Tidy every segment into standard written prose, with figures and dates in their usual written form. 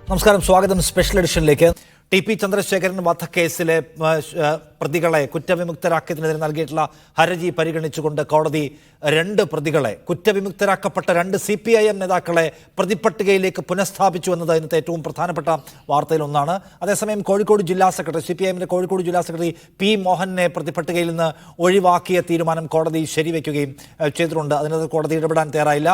നമസ്കാരം, സ്വാഗതം special എഡിഷനിലേക്ക്. T P Chandrasekharan വധക്കേസിലെ പ്രതികളെ കുറ്റവിമുക്തരാക്കിയതിനെതിരെ നൽകിയിട്ടുള്ള ഹർജി പരിഗണിച്ചുകൊണ്ട് കോടതി രണ്ട് പ്രതികളെ, കുറ്റവിമുക്തരാക്കപ്പെട്ട രണ്ട് CPIM നേതാക്കളെ പ്രതിപട്ടികയിലേക്ക് പുനഃസ്ഥാപിച്ചു എന്നത് ഇന്നത്തെ ഏറ്റവും പ്രധാനപ്പെട്ട വാർത്തയിലൊന്നാണ്. അതേസമയം കോഴിക്കോട് ജില്ലാ സെക്രട്ടറി, CPIMന്റെ കോഴിക്കോട് ജില്ലാ സെക്രട്ടറി P. മോഹനെ പ്രതിപട്ടികയിൽ നിന്ന് ഒഴിവാക്കിയ തീരുമാനം കോടതി ശരിവെക്കുകയും ചെയ്തിട്ടുണ്ട്. അതിനകത്ത് കോടതി ഇടപെടാൻ തയ്യാറായില്ല.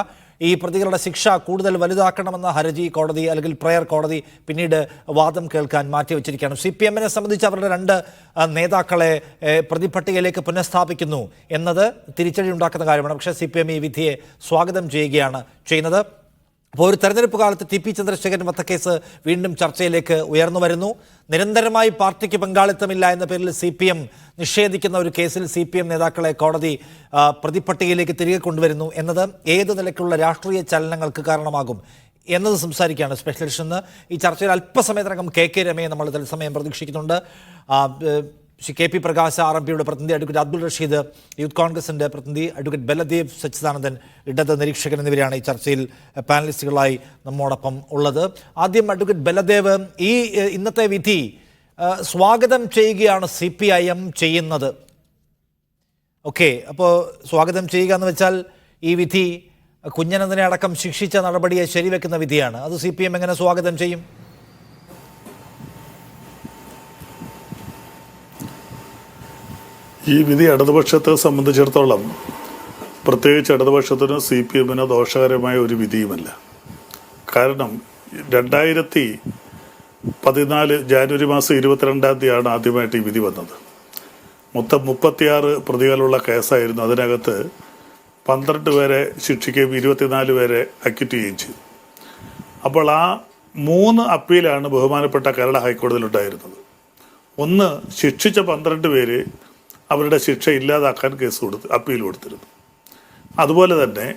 ഈ പ്രതികളുടെ ശിക്ഷ കൂടുതൽ വലുതാക്കണമെന്ന ഹർജി കോടതി, അല്ലെങ്കിൽ പ്രയർ കോടതി പിന്നീട് വാദം കേൾക്കാൻ മാറ്റിവെച്ചിരിക്കുകയാണ്. CPIMനെ സംബന്ധിച്ച് അവരുടെ രണ്ട് നേതാക്കളെ പ്രതിപട്ടികയിലേക്ക് പുനഃസ്ഥാപിക്കുന്നു എന്നത് തിരിച്ചടി ഉണ്ടാക്കുന്ന കാര്യമാണ്. പക്ഷേ CPIM ഈ വിധിയെ സ്വാഗതം ചെയ്യുകയാണ് ചെയ്യുന്നത്. അപ്പോൾ ഒരു തെരഞ്ഞെടുപ്പ് കാലത്ത് ടി പി ചന്ദ്രശേഖരൻ വധക്കേസ് വീണ്ടും ചർച്ചയിലേക്ക് ഉയർന്നു വരുന്നു. നിരന്തരമായി പാർട്ടിക്ക് പങ്കാളിത്തമില്ല എന്ന പേരിൽ CPM നിഷേധിക്കുന്ന ഒരു കേസിൽ CPM നേതാക്കളെ കോടതി പ്രതിപട്ടികയിലേക്ക് തിരികെ കൊണ്ടുവരുന്നു എന്നത് ഏത് നിലയ്ക്കുള്ള രാഷ്ട്രീയ ചലനങ്ങൾക്ക് കാരണമാകും എന്നത് സംസാരിക്കുകയാണ് സ്പെഷ്യൽ എഡിഷന്. ഈ ചർച്ചയിൽ അല്പസമയത്തിനകം KK രമയെ നമ്മൾ തത്സമയം പ്രതീക്ഷിക്കുന്നുണ്ട്. KP പ്രകാശ് RMPയുടെ പ്രതിനിധി, അഡ്വക്കേറ്റ് അബ്ദുൾ റഷീദ് യൂത്ത് കോൺഗ്രസിൻ്റെ പ്രതിനിധി, അഡ്വക്കേറ്റ് ബലദേവ് സച്ചിദാനന്ദൻ ഇടത് നിരീക്ഷകൻ എന്നിവരാണ് ഈ ചർച്ചയിൽ പാനലിസ്റ്റുകളായി നമ്മോടൊപ്പം ഉള്ളത്. ആദ്യം അഡ്വക്കേറ്റ് ബലദേവ്, ഈ ഇന്നത്തെ വിധി സ്വാഗതം ചെയ്യുകയാണ് CPIM ചെയ്യുന്നത്. ഓക്കെ, അപ്പോൾ സ്വാഗതം ചെയ്യുക എന്ന് വെച്ചാൽ ഈ വിധി കുഞ്ഞനന്ദനെ അടക്കം ശിക്ഷിച്ച നടപടിയെ ശരിവെക്കുന്ന വിധിയാണ്. അത് CPM എങ്ങനെ സ്വാഗതം ചെയ്യും? ഈ വിധി ഇടതുപക്ഷത്തെ സംബന്ധിച്ചിടത്തോളം, പ്രത്യേകിച്ച് ഇടതുപക്ഷത്തിന് CPMന് ദോഷകരമായ ഒരു വിധിയുമല്ല. കാരണം 2014 ജാനുവരി മാസം 22-ാം തീയതിയാണ് ആദ്യമായിട്ട് ഈ വിധി വന്നത്. മൊത്തം 36 പ്രതികളുള്ള കേസായിരുന്നു. അതിനകത്ത് 12 പേരെ ശിക്ഷിക്കുകയും 24 പേരെ അക്യൂറ്റ് ചെയ്യുകയും ചെയ്തു. അപ്പോൾ ആ 3 അപ്പീലാണ് ബഹുമാനപ്പെട്ട കേരള ഹൈക്കോടതിയിലുണ്ടായിരുന്നത്. ഒന്ന്, ശിക്ഷിച്ച 12 പേര് അവരുടെ ശിക്ഷ ഇല്ലാതാക്കാൻ അപ്പീൽ കൊടുത്തിരുന്നു. അതുപോലെ തന്നെ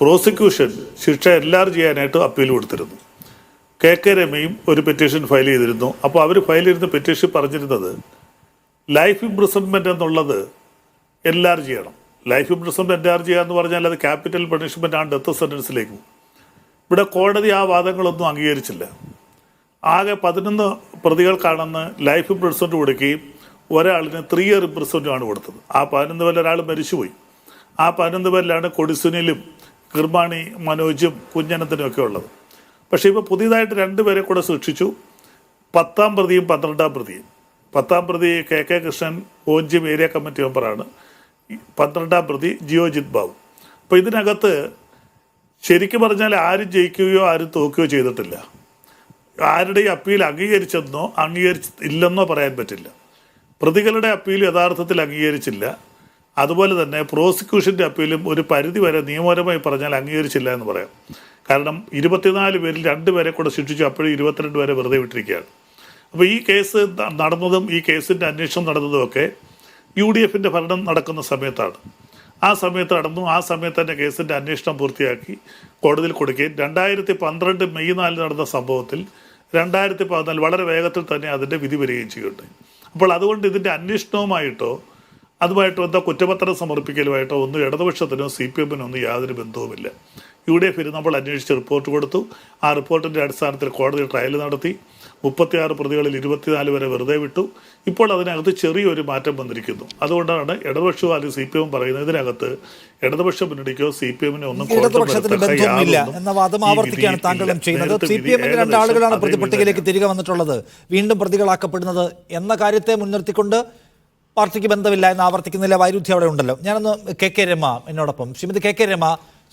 പ്രോസിക്യൂഷൻ ശിക്ഷ എല്ലാവരും ചെയ്യാനായിട്ട് അപ്പീൽ കൊടുത്തിരുന്നു. KK രമയും ഒരു പെറ്റീഷൻ ഫയൽ ചെയ്തിരുന്നു. അപ്പോൾ അവർ ഫയൽ ചെയ്തിരുന്ന പെറ്റീഷൻ പറഞ്ഞിരുന്നത് ലൈഫ് ഇംപ്രിസൺമെൻറ്റ് എന്നുള്ളത് എല്ലാവരും ചെയ്യണം. ലൈഫ് ഇംപ്രിസൺമെൻറ്റ് എല്ലാവരും ചെയ്യുക എന്ന് പറഞ്ഞാൽ അത് ക്യാപിറ്റൽ പണിഷ്മെൻ്റ് ആണ്, ഡെത്ത് സെൻറ്റൻസിലേക്ക് പോകും. ഇവിടെ കോടതി ആ വാദങ്ങളൊന്നും അംഗീകരിച്ചില്ല. ആകെ 11 പ്രതികൾക്കാണെന്ന് ലൈഫ് ഇംപ്രിസൺമെൻറ്റ് കൊടുക്കുകയും ഒരാളിന് 3 ഇയർ ഇംപ്രിസൺമെൻറ്റുമാണ് കൊടുത്തത്. ആ 11 പേരിൽ ഒരാൾ മരിച്ചുപോയി. ആ 11 പേരിലാണ് കൊടിസുനിലും കിർമാണി മനോജും കുഞ്ഞനത്തിനും ഒക്കെ ഉള്ളത്. പക്ഷേ ഇപ്പോൾ പുതിയതായിട്ട് 2 പേരെ കൂടെ ശിക്ഷിച്ചു. 10-ാം പ്രതിയും 12-ാം പ്രതിയും. 10-ാം പ്രതി KK Krishnan, Onchiyam area committee മെമ്പറാണ്. 12-ാം പ്രതി ജിയോജിത് ബാബു. അപ്പോൾ ഇതിനകത്ത് ശരിക്കും പറഞ്ഞാൽ ആരും ജയിക്കുകയോ ആരും തോക്കുകയോ ചെയ്തിട്ടില്ല. ആരുടെയും അപ്പീൽ അംഗീകരിച്ചെന്നോ ഇല്ലെന്നോ പറയാൻ പറ്റില്ല. പ്രതികളുടെ അപ്പീൽ യഥാർത്ഥത്തിൽ അംഗീകരിച്ചില്ല. അതുപോലെ തന്നെ പ്രോസിക്യൂഷൻ്റെ അപ്പീലും ഒരു പരിധി വരെ നിയമപരമായി പറഞ്ഞാൽ അംഗീകരിച്ചില്ല എന്ന് പറയാം. കാരണം 24 പേരിൽ 2 പേരെ കൂടെ ശിക്ഷിച്ചു. അപ്പോഴും 22 പേരെ വെറുതെ വിട്ടിരിക്കുകയാണ്. അപ്പോൾ ഈ കേസ് നടന്നതും ഈ കേസിൻ്റെ അന്വേഷണം നടന്നതുമൊക്കെ UDFൻ്റെ ഭരണം നടക്കുന്ന സമയത്താണ്. ആ സമയത്ത് നടന്നു. ആ സമയത്ത് തന്നെ കേസിൻ്റെ അന്വേഷണം പൂർത്തിയാക്കി കോടതിയിൽ കൊടുക്കുകയും 2012 മെയ് 4 നടന്ന സംഭവത്തിൽ 2014 വളരെ വേഗത്തിൽ തന്നെ അതിൻ്റെ വിധി വരികയും ചെയ്യുന്നുണ്ട്. അപ്പോൾ അതുകൊണ്ട് ഇതിൻ്റെ അന്വേഷണവുമായിട്ടോ അതുമായിട്ട് എന്താ കുറ്റപത്രം സമർപ്പിക്കലുമായിട്ടോ ഒന്നും ഇടതുപക്ഷത്തിനോ CPMനോ ഒന്നും യാതൊരു ബന്ധവുമില്ല. UDF നമ്മൾ അന്വേഷിച്ച് റിപ്പോർട്ട് കൊടുത്തു. ആ റിപ്പോർട്ടിൻ്റെ അടിസ്ഥാനത്തിൽ കോടതി ട്രയൽ നടത്തി. 36 പ്രതികളിൽ 24 വരെ വെറുതെ വിട്ടു. ഇപ്പോൾ അതിനകത്ത് ചെറിയൊരു മാറ്റം വന്നിരിക്കുന്നു. അതുകൊണ്ടാണ് ഇടതുപക്ഷവും അല്ലെങ്കിൽ CPM പറയുന്നത് ഇതിനകത്ത് ഇടതുപക്ഷ മുന്നണിക്കോ CPMനോ ഒന്നും എന്ന വാദം ആവർത്തിക്കുകയാണ് താങ്കളും ചെയ്യുന്നത്. CPMന്റെ 2 ആളുകളാണ് പ്രതിപട്ടികയിലേക്ക് തിരികെ വന്നിട്ടുള്ളത്, വീണ്ടും പ്രതികളാക്കപ്പെടുന്നത് എന്ന കാര്യത്തെ മുൻനിർത്തിക്കൊണ്ട് പാർട്ടിക്ക് ബന്ധമില്ല എന്ന് ആവർത്തിക്കുന്നില്ല. വൈരുദ്ധ്യം അവിടെ ഉണ്ടല്ലോ. ഞാനൊന്ന് KK രമ എന്നോടൊപ്പം. ശ്രീമതി KK രമ,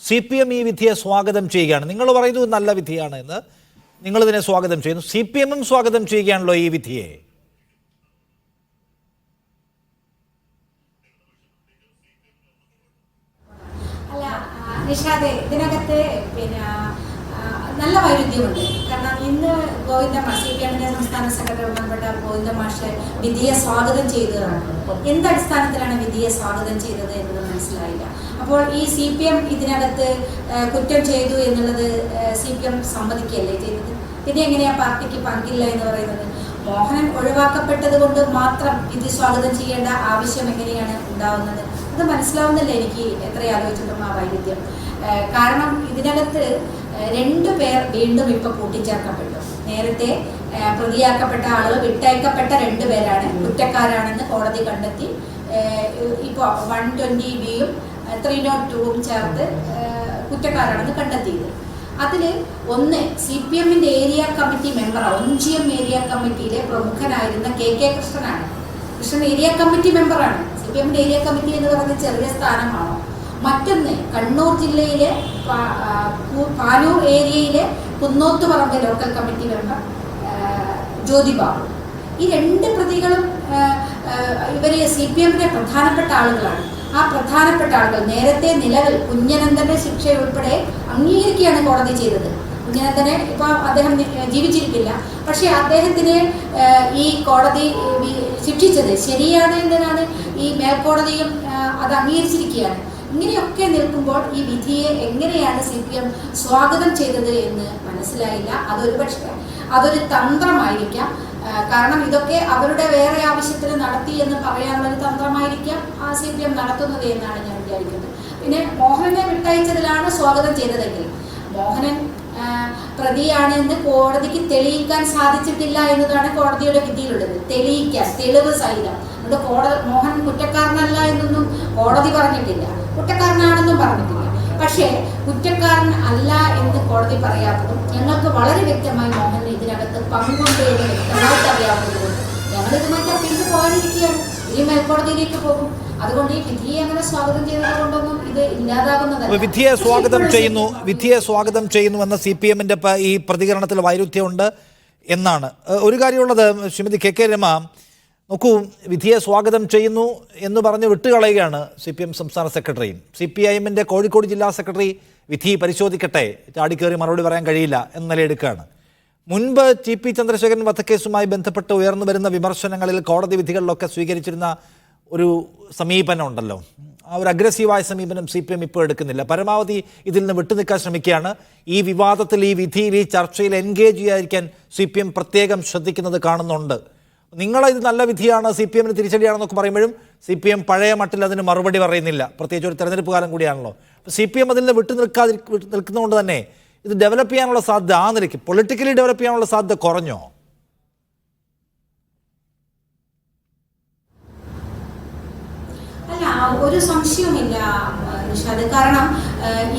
CPM ഈ വിധിയെ സ്വാഗതം ചെയ്യുകയാണ്. നിങ്ങൾ പറയുന്നത് നല്ല വിധിയാണ് എന്ന്, നിങ്ങളിതിനെ സ്വാഗതം ചെയ്യുന്നു. CPMും സ്വാഗതം ചെയ്യുകയാണല്ലോ ഈ വിധിയെ. അല്ല നിഷാദേ, ഇതിനകത്ത് നല്ല വൈരുദ്ധ്യമുണ്ട്. കാരണം ഇന്ന് CPMന്റെ സംസ്ഥാന സെക്രട്ടറി ബന്ധപ്പെട്ട ഗോവിന്ദ മാഷ് വിധിയെ സ്വാഗതം ചെയ്തതാണ്. എന്തടിസ്ഥാനത്തിലാണ് വിധിയെ സ്വാഗതം ചെയ്തത് എന്നത് മനസ്സിലായില്ല. അപ്പോൾ ഈ CPM ഇതിനകത്ത് കുറ്റം ചെയ്തു എന്നുള്ളത് CPM സമ്മതിക്കുകയല്ലേ ചെയ്തത്? പിന്നെ എങ്ങനെയാണ് പാർട്ടിക്ക് പങ്കില്ല എന്ന് പറയുന്നത്? മോഹനൻ ഒഴിവാക്കപ്പെട്ടത് കൊണ്ട് മാത്രം വിധി സ്വാഗതം ചെയ്യേണ്ട ആവശ്യം എങ്ങനെയാണ് ഉണ്ടാവുന്നത്? അത് മനസ്സിലാവുന്നില്ല എനിക്ക് എത്ര ആലോചിച്ചിട്ടും ആ വൈരുദ്ധ്യം. കാരണം ഇതിനകത്ത് 2 പേർ വീണ്ടും ഇപ്പോൾ കൂട്ടിച്ചേർക്കപ്പെട്ടു. നേരത്തെ പ്രതിയാക്കപ്പെട്ട ആളുകൾ വിട്ടയക്കപ്പെട്ട 2 പേരാണ് കുറ്റക്കാരാണെന്ന് കോടതി കണ്ടെത്തി. ഇപ്പോൾ 120(b)യും 302 ചേർത്ത് കുറ്റക്കാരാണെന്ന് കണ്ടെത്തിയത്. അതിൽ ഒന്ന് CPM-ന്റെ area committee member, Onchiyam area കമ്മിറ്റിയിലെ പ്രമുഖനായിരുന്ന KK കൃഷ്ണനാണ്. കൃഷ്ണൻ ഏരിയ കമ്മിറ്റി മെമ്പറാണ്. CPM-ന്റെ ഏരിയ കമ്മിറ്റി എന്ന് പറയുന്നത് ചെറിയ സ്ഥാനമാണോ? മറ്റൊന്ന് കണ്ണൂർ ജില്ലയിലെ പാനൂർ ഏരിയയിലെ Kunnothuparamba local committee member Jyothibabu. ഈ 2 പ്രതികളും ഇവർ CPM-ന്റെ പ്രധാനപ്പെട്ട ആളുകളാണ്. ആ പ്രധാനപ്പെട്ട ആളുകൾ നേരത്തെ നിലവിൽ കുഞ്ഞനന്ദന്റെ ശിക്ഷ ഉൾപ്പെടെ അംഗീകരിക്കുകയാണ് കോടതി ചെയ്തത്. കുഞ്ഞനന്ദനെ ഇപ്പോൾ അദ്ദേഹം ജീവിച്ചിരിക്കില്ല, പക്ഷേ അദ്ദേഹത്തിന് ഈ കോടതി ശിക്ഷിച്ചത് ശരിയാണ് എന്നതാണ് ഈ മേൽക്കോടതിയും അത് അംഗീകരിച്ചിരിക്കുകയാണ്. ഇങ്ങനെയൊക്കെ നിൽക്കുമ്പോൾ ഈ വിധിയെ എങ്ങനെയാണ് CPM സ്വാഗതം ചെയ്തത് എന്ന് മനസ്സിലായില്ല. അതൊരു തന്ത്രമായിരിക്കാം. കാരണം ഇതൊക്കെ അവരുടെ വേറെ ആവശ്യത്തിന് നടത്തി എന്ന് പറയാനുള്ളൊരു തന്ത്രമായിരിക്കാം CPM നടത്തുന്നത് എന്നാണ് ഞാൻ വിചാരിക്കുന്നത്. പിന്നെ മോഹനനെ വിട്ടയച്ചതിലാണ് സ്വാഗതം ചെയ്തതെങ്കിൽ മോഹനൻ പ്രതിയാണ് എന്ന് കോടതിക്ക് തെളിയിക്കാൻ സാധിച്ചിട്ടില്ല എന്നതാണ് കോടതിയുടെ വിധിയിലുള്ളത്. തെളിയിക്കാൻ തെളിവ് സഹിതം. അതുകൊണ്ട് മോഹൻ കുറ്റക്കാരനല്ല എന്നൊന്നും കോടതി പറഞ്ഞിട്ടില്ല, കുറ്റക്കാരനാണെന്നും പറഞ്ഞിട്ടില്ല. പക്ഷേ കുറ്റക്കാരൻ അല്ല എന്ന് കോടതി പറയാത്തതും ഞങ്ങൾക്ക് വളരെ വ്യക്തമായി മോഹൻ ഇതിനകത്ത് പങ്കുണ്ട് എന്ന് വ്യക്തമായിട്ട് അറിയാവുന്നതുകൊണ്ട് ഞങ്ങളിതുമായിട്ട് അപ്പീലിന് പോകാനിരിക്കുകയാണ്. ഈ മേൽക്കോടതിയിലേക്ക് പോകും. അതുകൊണ്ട് ഈ വിധിയെ അങ്ങനെ സ്വാഗതം ചെയ്യുന്നത് കൊണ്ടൊന്നും ഇത് ഇല്ലാതാകുന്നതല്ല. വിധിയെ സ്വാഗതം ചെയ്യുന്നു എന്ന CPM-ന്റെ ഈ പ്രതികരണത്തിൽ വൈരുദ്ധ്യമുണ്ട് എന്നാണ്. ഒരു കാര്യമുള്ളത്, ശ്രീമതി KK രമ, നോക്കൂ, വിധിയെ സ്വാഗതം ചെയ്യുന്നു എന്ന് പറഞ്ഞ് വിട്ടുകളയുകയാണ് CPM സംസ്ഥാന സെക്രട്ടറിയും. CPIM-ന്റെ കോഴിക്കോട് ജില്ലാ സെക്രട്ടറി വിധി പരിശോധിക്കട്ടെ, ചാടിക്കേറി മറുപടി പറയാൻ കഴിയില്ല എന്ന നിലയെടുക്കുകയാണ്. മുൻപ് TP ചന്ദ്രശേഖരൻ വധക്കേസുമായി ബന്ധപ്പെട്ട് ഉയർന്നു വരുന്ന വിമർശനങ്ങളിൽ കോടതി വിധികളിലൊക്കെ സ്വീകരിച്ചിരുന്ന ഒരു സമീപനം ഉണ്ടല്ലോ, ആ ഒരു അഗ്രസീവായ സമീപനം CPM ഇപ്പോൾ എടുക്കുന്നില്ല. പരമാവധി ഇതിൽ നിന്ന് വിട്ടുനിൽക്കാൻ ശ്രമിക്കുകയാണ്. ഈ വിവാദത്തിൽ, ഈ വിധിയിൽ, ഈ ചർച്ചയിൽ എൻഗേജ് ചെയ്യാതിരിക്കാൻ CPM പ്രത്യേകം ശ്രദ്ധിക്കുന്നത് കാണുന്നുണ്ട്. ഇത് നല്ല വിധിയാണ്, CPM-ന് തിരിച്ചടിയാണെന്നൊക്കെ പറയുമ്പോഴും CPM പഴയ മട്ടിൽ അതിന് മറുപടി പറയുന്നില്ല. പ്രത്യേകിച്ച് ഒരു തെരഞ്ഞെടുപ്പ് കാലം കൂടിയാണല്ലോ. അപ്പോൾ CPM അതിൽ നിന്ന് നിൽക്കുന്നതുകൊണ്ട് തന്നെ ഇത് ഡെവലപ്പ് ചെയ്യാനുള്ള സാധ്യത, ആ നിലയ്ക്ക് പൊളിറ്റിക്കലി ഡെവലപ്പ് ചെയ്യാനുള്ള സാധ്യത കുറഞ്ഞോ? അല്ല, ഒരു സംശയവുമില്ല നിഷാദ്. കാരണം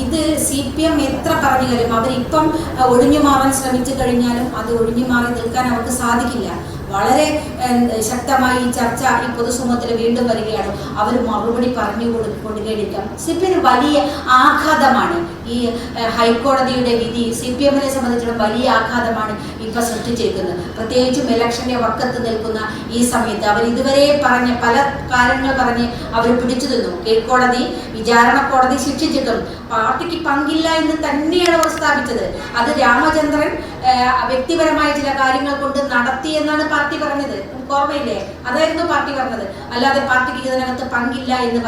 ഇത് CPM എത്ര പറഞ്ഞാലും അവരിപ്പം ഒഴിഞ്ഞു മാറാൻ ശ്രമിച്ചു കഴിഞ്ഞാലും അത് ഒഴിഞ്ഞു മാറി നിൽക്കാൻ അവർക്ക് സാധിക്കില്ല. വളരെ ശക്തമായി ഈ ചർച്ച ഈ പൊതുസമൂഹത്തിൽ വീണ്ടും വരികയാണ്. അവർ മറുപടി പറഞ്ഞു കൊടുക്കേണ്ടിയിരിക്കാം. CPM വലിയ ആഘാതമാണ് ഈ ഹൈക്കോടതിയുടെ വിധി. CPM-നെ സംബന്ധിച്ചിടത്തോളം വലിയ ആഘാതമാണ് ഇപ്പം സൃഷ്ടിച്ചിരിക്കുന്നത്. പ്രത്യേകിച്ചും ഇലക്ഷന്റെ വക്കത്ത് നിൽക്കുന്ന ഈ സമയത്ത് അവർ ഇതുവരെ പറഞ്ഞ പല കാര്യങ്ങൾ പറഞ്ഞ് അവർ പിടിച്ചു നിന്നു. കീഴ്ക്കോടതി, വിചാരണ കോടതി ശിക്ഷിച്ചിട്ടും പാർട്ടിക്ക് പങ്കില്ല എന്ന് തന്നെയാണ് അവർ സ്ഥാപിച്ചത്. അത് രാമചന്ദ്രൻ വ്യക്തിപരമായ ചില കാര്യങ്ങൾ കൊണ്ട് നടത്തി എന്നാണ് പാർട്ടി പറഞ്ഞത്. ഓർമ്മയില്ലേ? അതായിരുന്നു പാർട്ടി പറഞ്ഞത്. അല്ലാതെ പാർട്ടിക്ക് ഇതിനകത്ത് പങ്കില്ല എന്ന്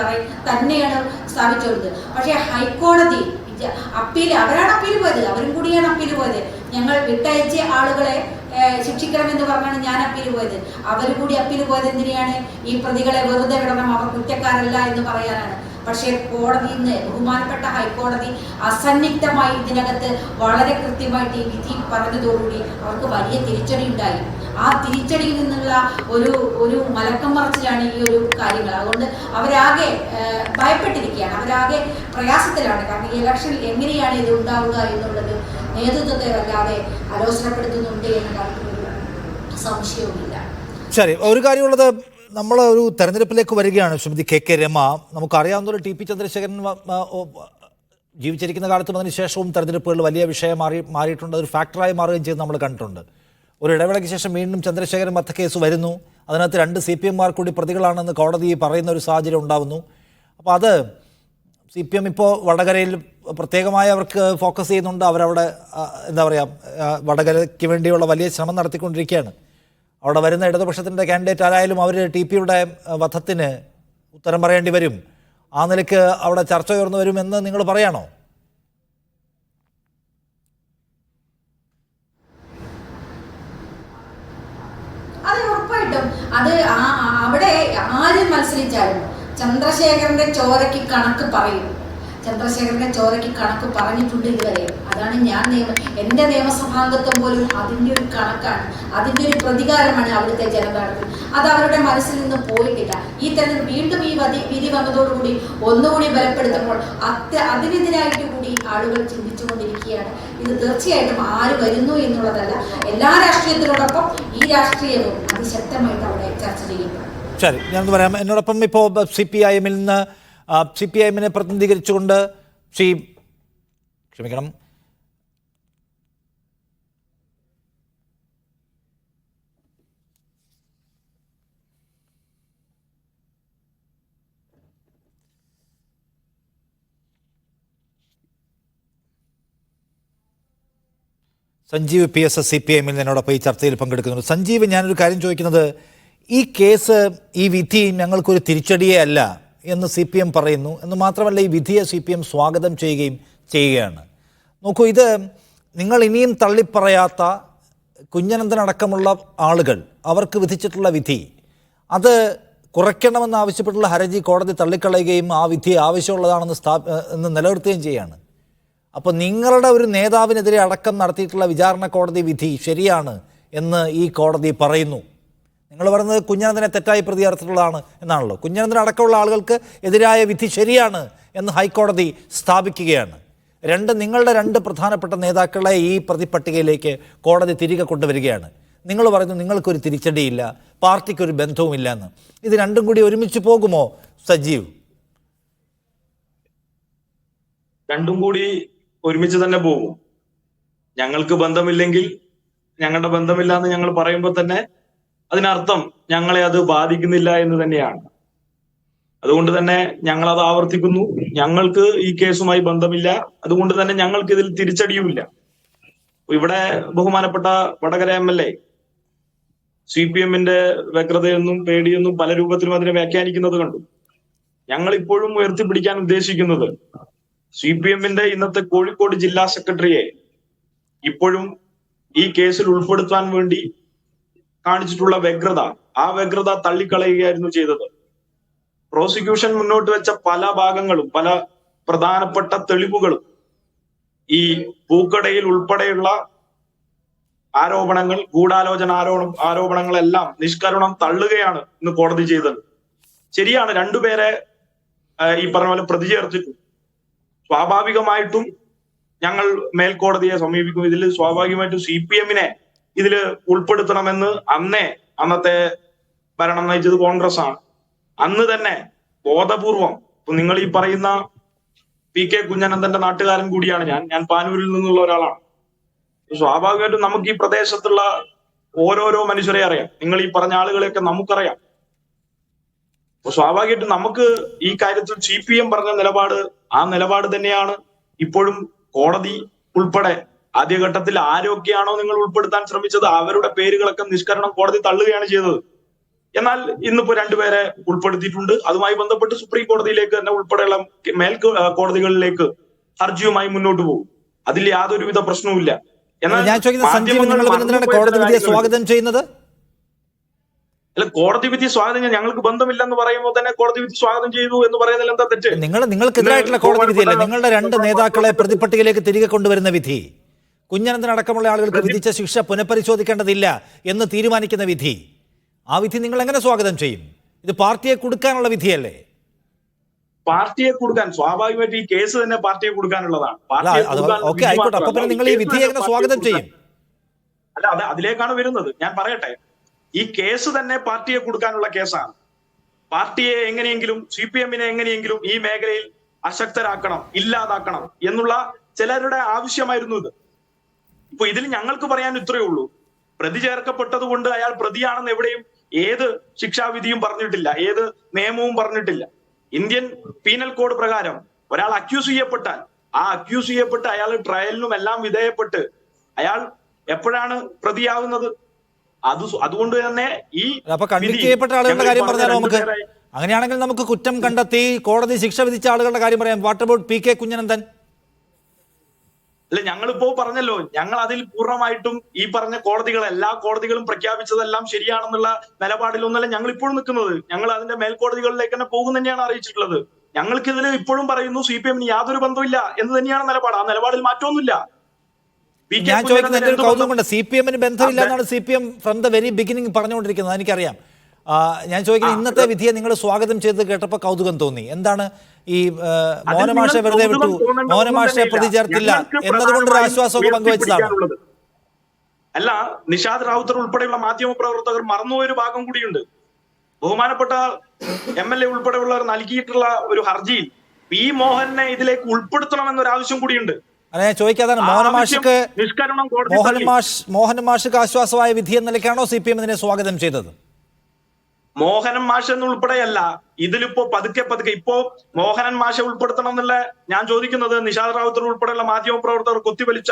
തന്നെയാണ് സ്ഥാപിച്ചത്. പക്ഷേ ഹൈക്കോടതി അവരാണ് അപ്പീൽ പോയത്, അവരും കൂടിയാണ് അപ്പീൽ പോയത്. ഞങ്ങൾ വിട്ടയച്ച ആളുകളെ ശിക്ഷിക്കണമെന്ന് പറഞ്ഞാണ് ഞാൻ അപ്പീൽ പോയത്. അവർ കൂടി അപ്പീൽ പോയത് എന്തിനാണ്? ഈ പ്രതികളെ വെറുതെ വിടണം, അവർ കുറ്റക്കാരല്ല എന്ന് പറയാനാണ്. പക്ഷേ കോടതി ഇന്ന്, ബഹുമാനപ്പെട്ട ഹൈക്കോടതി അസന്നിഗ്ധമായി ഇതിനകത്ത് വളരെ കൃത്യമായിട്ട് ഈ വിധി പറഞ്ഞതോടുകൂടി അവർക്ക് വലിയ തിരിച്ചടി ഉണ്ടായി. ആ തിരിച്ചടിയിൽ നിന്നുള്ള ഒരു മലക്കം മറിച്ചിലാണ് ഈ ഒരു കാര്യങ്ങൾ. അതുകൊണ്ട് അവരാകെ ഭയപ്പെട്ടിരിക്കുകയാണ്, അവരാകെ പ്രയാസത്തിലാണ്. കാരണം ഈ ഇലക്ഷനിൽ എങ്ങനെയാണ് ഇത് ഉണ്ടാവുക എന്നുള്ളത് നേതൃത്വത്തെ വല്ലാതെ ആലോചനപ്പെടുത്തുന്നുണ്ട് എന്ന കാര്യത്തിൽ സംശയവുമില്ല. ശരി, ഒരു കാര്യമുള്ളത്, നമ്മൾ ഒരു തെരഞ്ഞെടുപ്പിലേക്ക് വരികയാണ്. ശ്രീമതി KK രമ, നമുക്കറിയാവുന്ന ഒരു TP ചന്ദ്രശേഖരൻ ജീവിച്ചിരിക്കുന്ന കാലത്തും അതിനുശേഷവും തെരഞ്ഞെടുപ്പുകളിൽ വലിയ വിഷയം മാറിയിട്ടുണ്ട്. അതൊരു ഫാക്ടറായി മാറുകയും ചെയ്ത് നമ്മൾ കണ്ടിട്ടുണ്ട്. ഒരു ഇടവേളയ്ക്ക് ശേഷം വീണ്ടും ചന്ദ്രശേഖരൻ വധക്കേസ് വരുന്നു. അതിനകത്ത് 2 CPM-മാർ കൂടി പ്രതികളാണെന്ന് കോടതി പറയുന്ന ഒരു സാഹചര്യം ഉണ്ടാകുന്നു. അപ്പോൾ അത് CPM ഇപ്പോൾ വടകരയിൽ പ്രത്യേകമായി അവർക്ക് ഫോക്കസ് ചെയ്യുന്നുണ്ട്. അവരവിടെ എന്താ പറയുക, വടകരയ്ക്ക് വേണ്ടിയുള്ള വലിയ ശ്രമം നടത്തിക്കൊണ്ടിരിക്കുകയാണ്. അവിടെ വരുന്ന ഇടതുപക്ഷത്തിൻ്റെ കാൻഡിഡേറ്റ് ആരായാലും അവർ TPയുടെ വധത്തിന് ഉത്തരം പറയേണ്ടി വരും. ആ നിലയ്ക്ക് അവിടെ ചർച്ച ഉയർന്നു വരുമെന്ന് നിങ്ങൾ പറയാണോ? അത് ഉറപ്പായിട്ടും. അത് അവിടെ ആര് മത്സരിച്ചാലും ചന്ദ്രശേഖരന്റെ ചോരയ്ക്ക് കണക്ക് പറയും. ചന്ദ്രശേഖരന്റെ ചോരയ്ക്ക് കണക്ക് പറഞ്ഞിട്ടുണ്ട് ഇതുവരെ. അതാണ് എൻ്റെ നിയമസഭാംഗത്വം പോലും അതിൻ്റെ ഒരു കണക്കാണ്, അതിൻ്റെ ഒരു പ്രതികാരമാണ് അവിടുത്തെ ജനത നടത്തുന്നത്. അത് അവരുടെ മനസ്സിൽ നിന്ന് പോയിട്ടില്ല. ഈ തെരഞ്ഞെടുപ്പ് വീണ്ടും ഈ വിധി വന്നതോടുകൂടി ഒന്നുകൂടി ബലപ്പെടുത്തുമ്പോൾ അതിനെതിരായിട്ട് കൂടി ആളുകൾ ചിന്തിച്ചുകൊണ്ടിരിക്കുകയാണ്. ഇത് തീർച്ചയായിട്ടും ആര് വരുന്നു എന്നുള്ളതല്ല, എല്ലാ രാഷ്ട്രീയത്തിനോടൊപ്പം ഈ രാഷ്ട്രീയവും അതിശക്തമായിട്ട് അവിടെ ചർച്ച ചെയ്യപ്പെടും. ശരി, ഞാനൊന്ന് പറയാം. എന്നോടൊപ്പം ഇപ്പോൾ CPIM-ൽ നിന്ന് CPIM-നെ പ്രതിനിധീകരിച്ചുകൊണ്ട് ക്ഷമിക്കണം, സഞ്ജീവ് PS CPIM-ൽ എന്നോടൊപ്പം ഈ ചർച്ചയിൽ പങ്കെടുക്കുന്നുണ്ട്. സഞ്ജീവ്, ഞാനൊരു കാര്യം ചോദിക്കുന്നത്, ഈ കേസ്, ഈ വിധി ഞങ്ങൾക്കൊരു തിരിച്ചടിയേ അല്ല എന്ന് CPM പറയുന്നു. എന്ന് മാത്രമല്ല, ഈ വിധിയെ CPM സ്വാഗതം ചെയ്യുകയാണ്. നോക്കൂ, ഇത് നിങ്ങൾ ഇനിയും തള്ളിപ്പറയാത്ത കുഞ്ഞനന്തനടക്കമുള്ള ആളുകൾ അവർക്ക് വിധിച്ചിട്ടുള്ള വിധി, അത് കുറയ്ക്കണമെന്നാവശ്യപ്പെട്ടുള്ള ഹർജി കോടതി തള്ളിക്കളയുകയും ആ വിധി ആവശ്യമുള്ളതാണെന്ന് നിലനിർത്തുകയും ചെയ്യുകയാണ്. അപ്പോൾ നിങ്ങളുടെ ഒരു നേതാവിനെതിരെ അടക്കം നടത്തിയിട്ടുള്ള വിചാരണ കോടതി വിധി ശരിയാണ് എന്ന് ഈ കോടതി പറയുന്നു. നിങ്ങൾ പറയുന്നത് കുഞ്ഞനന്തനെ തെറ്റായി പ്രതി ചേർത്തിട്ടുള്ളതാണ് എന്നാണല്ലോ. കുഞ്ഞനന്തൻ അടക്കമുള്ള ആളുകൾക്ക് എതിരായ വിധി ശരിയാണ് എന്ന് ഹൈക്കോടതി സ്ഥാപിക്കുകയാണ്. നിങ്ങളുടെ രണ്ട് പ്രധാനപ്പെട്ട നേതാക്കളെ ഈ പ്രതിപട്ടികയിലേക്ക് കോടതി തിരികെ കൊണ്ടുവരികയാണ്. നിങ്ങൾ പറയുന്നു നിങ്ങൾക്കൊരു തിരിച്ചടിയില്ല, പാർട്ടിക്കൊരു ബന്ധവുമില്ല എന്ന്. ഇത് രണ്ടും കൂടി ഒരുമിച്ച് പോകുമോ സജീവ്? രണ്ടും കൂടി ഒരുമിച്ച് തന്നെ പോകും. ഞങ്ങൾക്ക് ബന്ധമില്ലെങ്കിൽ, ഞങ്ങളുടെ ബന്ധമില്ല എന്ന് ഞങ്ങൾ പറയുമ്പോൾ തന്നെ അതിനർത്ഥം ഞങ്ങളെ അത് ബാധിക്കുന്നില്ല എന്ന് തന്നെയാണ്. അതുകൊണ്ട് തന്നെ ഞങ്ങൾ അത് ആവർത്തിക്കുന്നു. ഞങ്ങൾക്ക് ഈ കേസുമായി ബന്ധമില്ല, അതുകൊണ്ട് തന്നെ ഞങ്ങൾക്ക് ഇതിൽ തിരിച്ചടിയുമില്ല. ഇവിടെ ബഹുമാനപ്പെട്ട വടകര MLA CPM-ന്റെ വ്യഗ്രതയെന്നും പേടിയെന്നും പല രൂപത്തിലും അതിനെ വ്യാഖ്യാനിക്കുന്നത് കണ്ടു. ഞങ്ങൾ ഇപ്പോഴും ഉയർത്തിപ്പിടിക്കാൻ ഉദ്ദേശിക്കുന്നത് CPM-ന്റെ ഇന്നത്തെ കോഴിക്കോട് ജില്ലാ സെക്രട്ടറിയെ ഇപ്പോഴും ഈ കേസിൽ ഉൾപ്പെടുത്താൻ വേണ്ടി കാണിച്ചിട്ടുള്ള വ്യഗ്രത, ആ വ്യഗ്രത തള്ളിക്കളയുകയായിരുന്നു ചെയ്തത്. പ്രോസിക്യൂഷൻ മുന്നോട്ട് വെച്ച പല ഭാഗങ്ങളും, പല പ്രധാനപ്പെട്ട തെളിവുകളും, ഈ പൂക്കടയിൽ ഉൾപ്പെടെയുള്ള ആരോപണങ്ങൾ, ഗൂഢാലോചന ആരോപണങ്ങളെല്ലാം നിഷ്കരുണം തള്ളുകയാണ് ഇന്ന് കോടതി ചെയ്തത്. ശരിയാണ്, രണ്ടുപേരെ ഈ പറഞ്ഞ പോലെ പ്രതി ചേർത്തിട്ടു. സ്വാഭാവികമായിട്ടും ഞങ്ങൾ മേൽക്കോടതിയെ സമീപിക്കും. ഇതിൽ സ്വാഭാവികമായിട്ടും CPM-നെ ഇതിൽ ഉൾപ്പെടുത്തണമെന്ന് അന്നത്തെ ഭരണം നയിച്ചത് കോൺഗ്രസ് ആണ്. അന്ന് തന്നെ ബോധപൂർവം, നിങ്ങൾ ഈ പറയുന്ന PK കുഞ്ഞനന്തന്റെ നാട്ടുകാരൻ കൂടിയാണ് ഞാൻ പാനൂരിൽ നിന്നുള്ള ഒരാളാണ്. സ്വാഭാവികമായിട്ടും നമുക്ക് ഈ പ്രദേശത്തുള്ള ഓരോരോ മനുഷ്യരെ അറിയാം. നിങ്ങൾ ഈ പറഞ്ഞ ആളുകളെയൊക്കെ നമുക്കറിയാം. അപ്പൊ സ്വാഭാവികമായിട്ടും നമുക്ക് ഈ കാര്യത്തിൽ CPM പറഞ്ഞ നിലപാട്, ആ നിലപാട് തന്നെയാണ് ഇപ്പോഴും കോടതി ഉൾപ്പെടെ ആദ്യഘട്ടത്തിൽ ആരൊക്കെയാണോ നിങ്ങൾ ഉൾപ്പെടുത്താൻ ശ്രമിച്ചത് അവരുടെ പേരുകളൊക്കെ നിഷ്കരണം കോടതി തള്ളുകയാണ് ചെയ്തത്. എന്നാൽ ഇന്നിപ്പോ രണ്ടുപേരെ ഉൾപ്പെടുത്തിയിട്ടുണ്ട്. അതുമായി ബന്ധപ്പെട്ട് സുപ്രീം കോടതിയിലേക്ക് തന്നെ ഉൾപ്പെടെയുള്ള കോടതികളിലേക്ക് ഹർജിയുമായി മുന്നോട്ട് പോകും. അതിൽ യാതൊരുവിധ പ്രശ്നവുമില്ല. എന്നാൽ ഞാൻ ചോദിക്കുന്നത് സഞ്ജീവ്, നിങ്ങൾ കോടതി വിധിയെ സ്വാഗതം ചെയ്യുന്നത്? അല്ല, കോടതി വിധി സ്വാഗതം, ഞങ്ങൾക്ക് ബന്ധമില്ലെന്ന് പറയുമ്പോൾ തന്നെ കോടതി വിധി സ്വാഗതം ചെയ്തു എന്ന് പറയുന്നതിൽ എന്താ തെറ്റ്? നിങ്ങൾക്കെതിരായിട്ടുള്ള കോടതി വിധിയല്ല, നിങ്ങളുടെ രണ്ട് നേതാക്കളെ പ്രതിപട്ടികയിലേക്ക് തിരികെ കൊണ്ടുവരുന്ന വിധി, കുഞ്ഞനന്തൻ അടക്കമുള്ള ആളുകൾക്ക് വിധിച്ച ശിക്ഷ പുനഃപരിശോധിക്കേണ്ടതില്ല എന്ന് തീരുമാനിക്കുന്ന വിധി, ആ വിധി നിങ്ങൾ എങ്ങനെ സ്വാഗതം ചെയ്യും? ഇത് പാർട്ടിയെ കൊടുക്കാനുള്ള വിധിയല്ലേ? പാർട്ടിയെ കൊടുക്കാൻ സ്വാഭാവികമായിട്ട് ഈ കേസ് തന്നെ പാർട്ടിയെ കൊടുക്കാനുള്ളതാണ്. ഓക്കെ, ആയിക്കോട്ടെ. അപ്പൊ പിന്നെ നിങ്ങൾ ഈ വിധിയെ എങ്ങനെ സ്വാഗതം ചെയ്യും? അല്ല, അതിലേക്കാണ് വരുന്നത്. ഞാൻ പറയട്ടെ, ഈ കേസ് തന്നെ പാർട്ടിയെ കൊടുക്കാനുള്ള കേസാണ്. പാർട്ടിയെ എങ്ങനെയെങ്കിലും, CPM-നെ എങ്ങനെയെങ്കിലും ഈ മേഖലയിൽ അശക്തരാക്കണം, ഇല്ലാതാക്കണം എന്നുള്ള ചിലരുടെ ആവശ്യമായിരുന്നു ഇത്. ഇപ്പൊ ഇതിൽ ഞങ്ങൾക്ക് പറയാൻ ഇത്രയേ ഉള്ളൂ. പ്രതി ചേർക്കപ്പെട്ടത് കൊണ്ട് അയാൾ പ്രതിയാണെന്ന് എവിടെയും ഏത് ശിക്ഷാവിധിയും പറഞ്ഞിട്ടില്ല, ഏത് നിയമവും പറഞ്ഞിട്ടില്ല. ഇന്ത്യൻ പീനൽ കോഡ് പ്രകാരം ഒരാൾ അക്യൂസ് ചെയ്യപ്പെട്ടാൽ ആ അക്യൂസ് ചെയ്യപ്പെട്ട് അയാൾ ട്രയലിനും എല്ലാം വിധേയപ്പെട്ട് അയാൾ എപ്പോഴാണ് പ്രതിയാകുന്നത്? അതുകൊണ്ട് തന്നെ ഈ കൺവിക്ട് ചെയ്യപ്പെട്ട ആളുകളുടെ കാര്യം പറഞ്ഞാലോ നമുക്ക്? അങ്ങനെയാണെങ്കിൽ നമുക്ക് കുറ്റം കണ്ടെത്തി കോടതി ശിക്ഷ വിധിച്ച ആളുകളുടെ കാര്യം പറയാം. What about PK Kunhananthan? അല്ല, ഞങ്ങളിപ്പോ പറഞ്ഞല്ലോ, ഞങ്ങൾ അതിൽ പൂർണ്ണമായിട്ടും ഈ പറഞ്ഞ കോടതികൾ, എല്ലാ കോടതികളും പ്രഖ്യാപിച്ചതെല്ലാം ശരിയാണെന്നുള്ള നിലപാടിലൊന്നല്ല ഞങ്ങൾ ഇപ്പോഴും നിൽക്കുന്നത്. ഞങ്ങൾ അതിന്റെ മേൽക്കോടതികളിലേക്ക് തന്നെ പോകും തന്നെയാണ് അറിയിച്ചിട്ടുള്ളത്. ഞങ്ങൾക്ക് ഇതിൽ ഇപ്പോഴും പറയുന്നു CPM-ന് യാതൊരു ബന്ധമില്ല എന്ന് തന്നെയാണ് നിലപാട്. ആ നിലപാടിൽ മാറ്റമൊന്നുമില്ല. ഞാൻ ചോദിക്കുന്നത് എൻ്റെ ഒരു കൗതുകം കൊണ്ട് CPM-ന് ബന്ധമില്ല എന്നാണ് CPM from the very beginning പറഞ്ഞുകൊണ്ടിരിക്കുന്നത്, എനിക്കറിയാം. ഞാൻ ചോദിക്കുന്നത് ഇന്നത്തെ വിധിയെ നിങ്ങൾ സ്വാഗതം ചെയ്ത് കേട്ടപ്പോൾ കൗതുകം തോന്നി. എന്താണ് ഈ മോഹനമാഷെ വെറുതെ വിട്ടു, മോഹനമാഷെ പ്രതി ചേർത്തില്ല എന്നതുകൊണ്ടൊരു ആശ്വാസമൊക്കെ പങ്കുവച്ചതാണ്? അല്ല, നിഷാദ് റാവുത്തർ ഉൾപ്പെടെയുള്ള മാധ്യമ പ്രവർത്തകർ മറന്നുപോയൊരു ഭാഗം കൂടിയുണ്ട്. ബഹുമാനപ്പെട്ട MLA ഉൾപ്പെടെയുള്ളവർ നൽകിയിട്ടുള്ള ഒരു ഹർജിയിൽ പി മോഹനെ ഇതിലേക്ക് ഉൾപ്പെടുത്തണമെന്നൊരു ആവശ്യം കൂടിയുണ്ട്. അല്ല, ഞാൻ ചോദിക്കാതാണ് മോഹനമാഷിക്ക് മോഹനമാഷിക്ക് ആശ്വാസമായ വിധി എന്ന നിലയ്ക്കാണോ CPM ഇതിനെ സ്വാഗതം ചെയ്തത്? മോഹനൻ മാഷ് എന്നുൾപ്പെടെയല്ല, ഇതിലിപ്പോ പതുക്കെ ഇപ്പോ മോഹനൻ മാഷെ ഉൾപ്പെടുത്തണം എന്നുള്ള ഞാൻ ചോദിക്കുന്നത് നിഷാദ് റാവുത്തർ ഉൾപ്പെടെയുള്ള മാധ്യമ പ്രവർത്തകർ കുത്തിവലിച്ച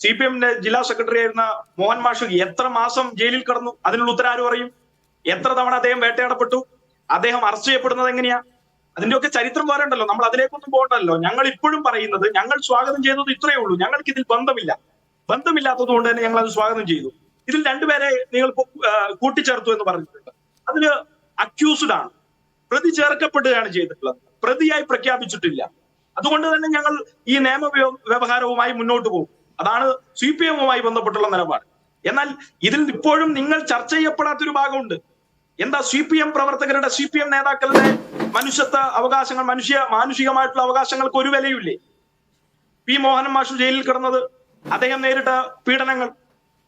CPM-ന്റെ ജില്ലാ സെക്രട്ടറി ആയിരുന്ന മോഹൻ മാഷ് എത്ര മാസം ജയിലിൽ കിടന്നു? അതിനുള്ള ഉത്തരം ആര് പറയും? എത്ര തവണ അദ്ദേഹം വേട്ടയാടപ്പെട്ടു? അദ്ദേഹം അറസ്റ്റ് ചെയ്യപ്പെടുന്നത് എങ്ങനെയാ? അതിന്റെയൊക്കെ ചരിത്രം പറയണ്ടല്ലോ, നമ്മൾ അതിലേക്കൊന്നും പോകണ്ടല്ലോ. ഞങ്ങൾ ഇപ്പോഴും പറയുന്നത് ഞങ്ങൾ സ്വാഗതം ചെയ്തത് ഇത്രയേ ഉള്ളൂ. ഞങ്ങൾക്ക് ഇതിൽ ബന്ധമില്ലാത്തത് കൊണ്ട് തന്നെ ഞങ്ങൾ അത് സ്വാഗതം ചെയ്തു. ഇതിൽ രണ്ടുപേരെ നിങ്ങൾ കൂട്ടിച്ചേർത്തു എന്ന് പറഞ്ഞിട്ടുണ്ട്. അതില് അക്യൂസ്ഡ് ആണ്, പ്രതി ചേർക്കപ്പെടുകയാണ് ചെയ്തിട്ടുള്ളത്, പ്രതിയായി പ്രഖ്യാപിച്ചിട്ടില്ല. അതുകൊണ്ട് തന്നെ ഞങ്ങൾ ഈ നിയമ വ്യവഹാരവുമായി മുന്നോട്ട് പോകും. അതാണ് CPM-വുമായി ബന്ധപ്പെട്ടുള്ള നിലപാട്. എന്നാൽ ഇതിൽ ഇപ്പോഴും നിങ്ങൾ ചർച്ച ചെയ്യപ്പെടാത്തൊരു ഭാഗമുണ്ട്. എന്താ? CPM പ്രവർത്തകരുടെ, CPM നേതാക്കളുടെ മനുഷ്യത്വ അവകാശങ്ങൾ, മാനുഷികമായിട്ടുള്ള അവകാശങ്ങൾക്ക് ഒരു വിലയില്ലേ? പി മോഹനൻ മാഷ് ജയിലിൽ കിടന്നത്, അദ്ദേഹം നേരിട്ട പീഡനങ്ങൾ,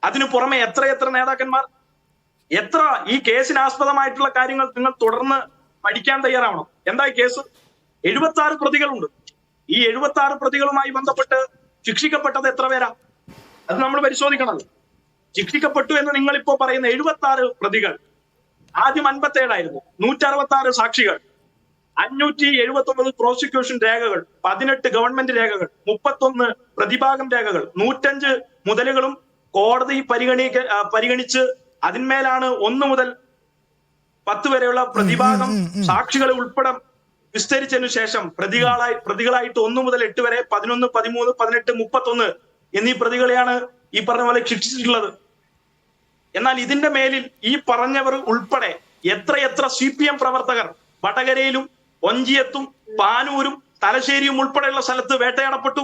അതിനു പുറമെ എത്ര നേതാക്കന്മാർ, എത്ര ഈ കേസിന് ആസ്പദമായിട്ടുള്ള കാര്യങ്ങൾ നിങ്ങൾ തുടർന്ന് പഠിക്കാൻ തയ്യാറാവണം. എന്താ ഈ കേസ്? 76 പ്രതികളുണ്ട്. ഈ 76 പ്രതികളുമായി ബന്ധപ്പെട്ട് ശിക്ഷിക്കപ്പെട്ടത് എത്ര പേരാ? അത് നമ്മൾ പരിശോധിക്കണം. ശിക്ഷിക്കപ്പെട്ടു എന്ന് നിങ്ങൾ ഇപ്പോ പറയുന്ന 76 പ്രതികൾ, ആദ്യം 57 ആയിരുന്നു, 166 സാക്ഷികൾ, 579 പ്രോസിക്യൂഷൻ രേഖകൾ, 18 ഗവൺമെന്റ് രേഖകൾ, 31 പ്രതിഭാഗം രേഖകൾ, 105 മുതലുകളും കോടതി പരിഗണിച്ച് അതിന്മേലാണ് 1 മുതൽ 10 വരെയുള്ള പ്രതിഭാഗം സാക്ഷികളെ ഉൾപ്പെടെ വിസ്തരിച്ചതിനു ശേഷം പ്രതികളായിട്ട് 1 മുതൽ 8 വരെ 11, 13, 18, 31 എന്നീ പ്രതികളെയാണ് ഈ പറഞ്ഞ പോലെ ശിക്ഷിച്ചിട്ടുള്ളത്. എന്നാൽ ഇതിന്റെ മേലിൽ ഈ പറഞ്ഞവർ ഉൾപ്പെടെ എത്ര CPM പ്രവർത്തകർ വടകരയിലും ഒഞ്ചിയത്തും പാനൂരും തലശ്ശേരിയും ഉൾപ്പെടെയുള്ള സ്ഥലത്ത് വേട്ടയാടപ്പെട്ടു?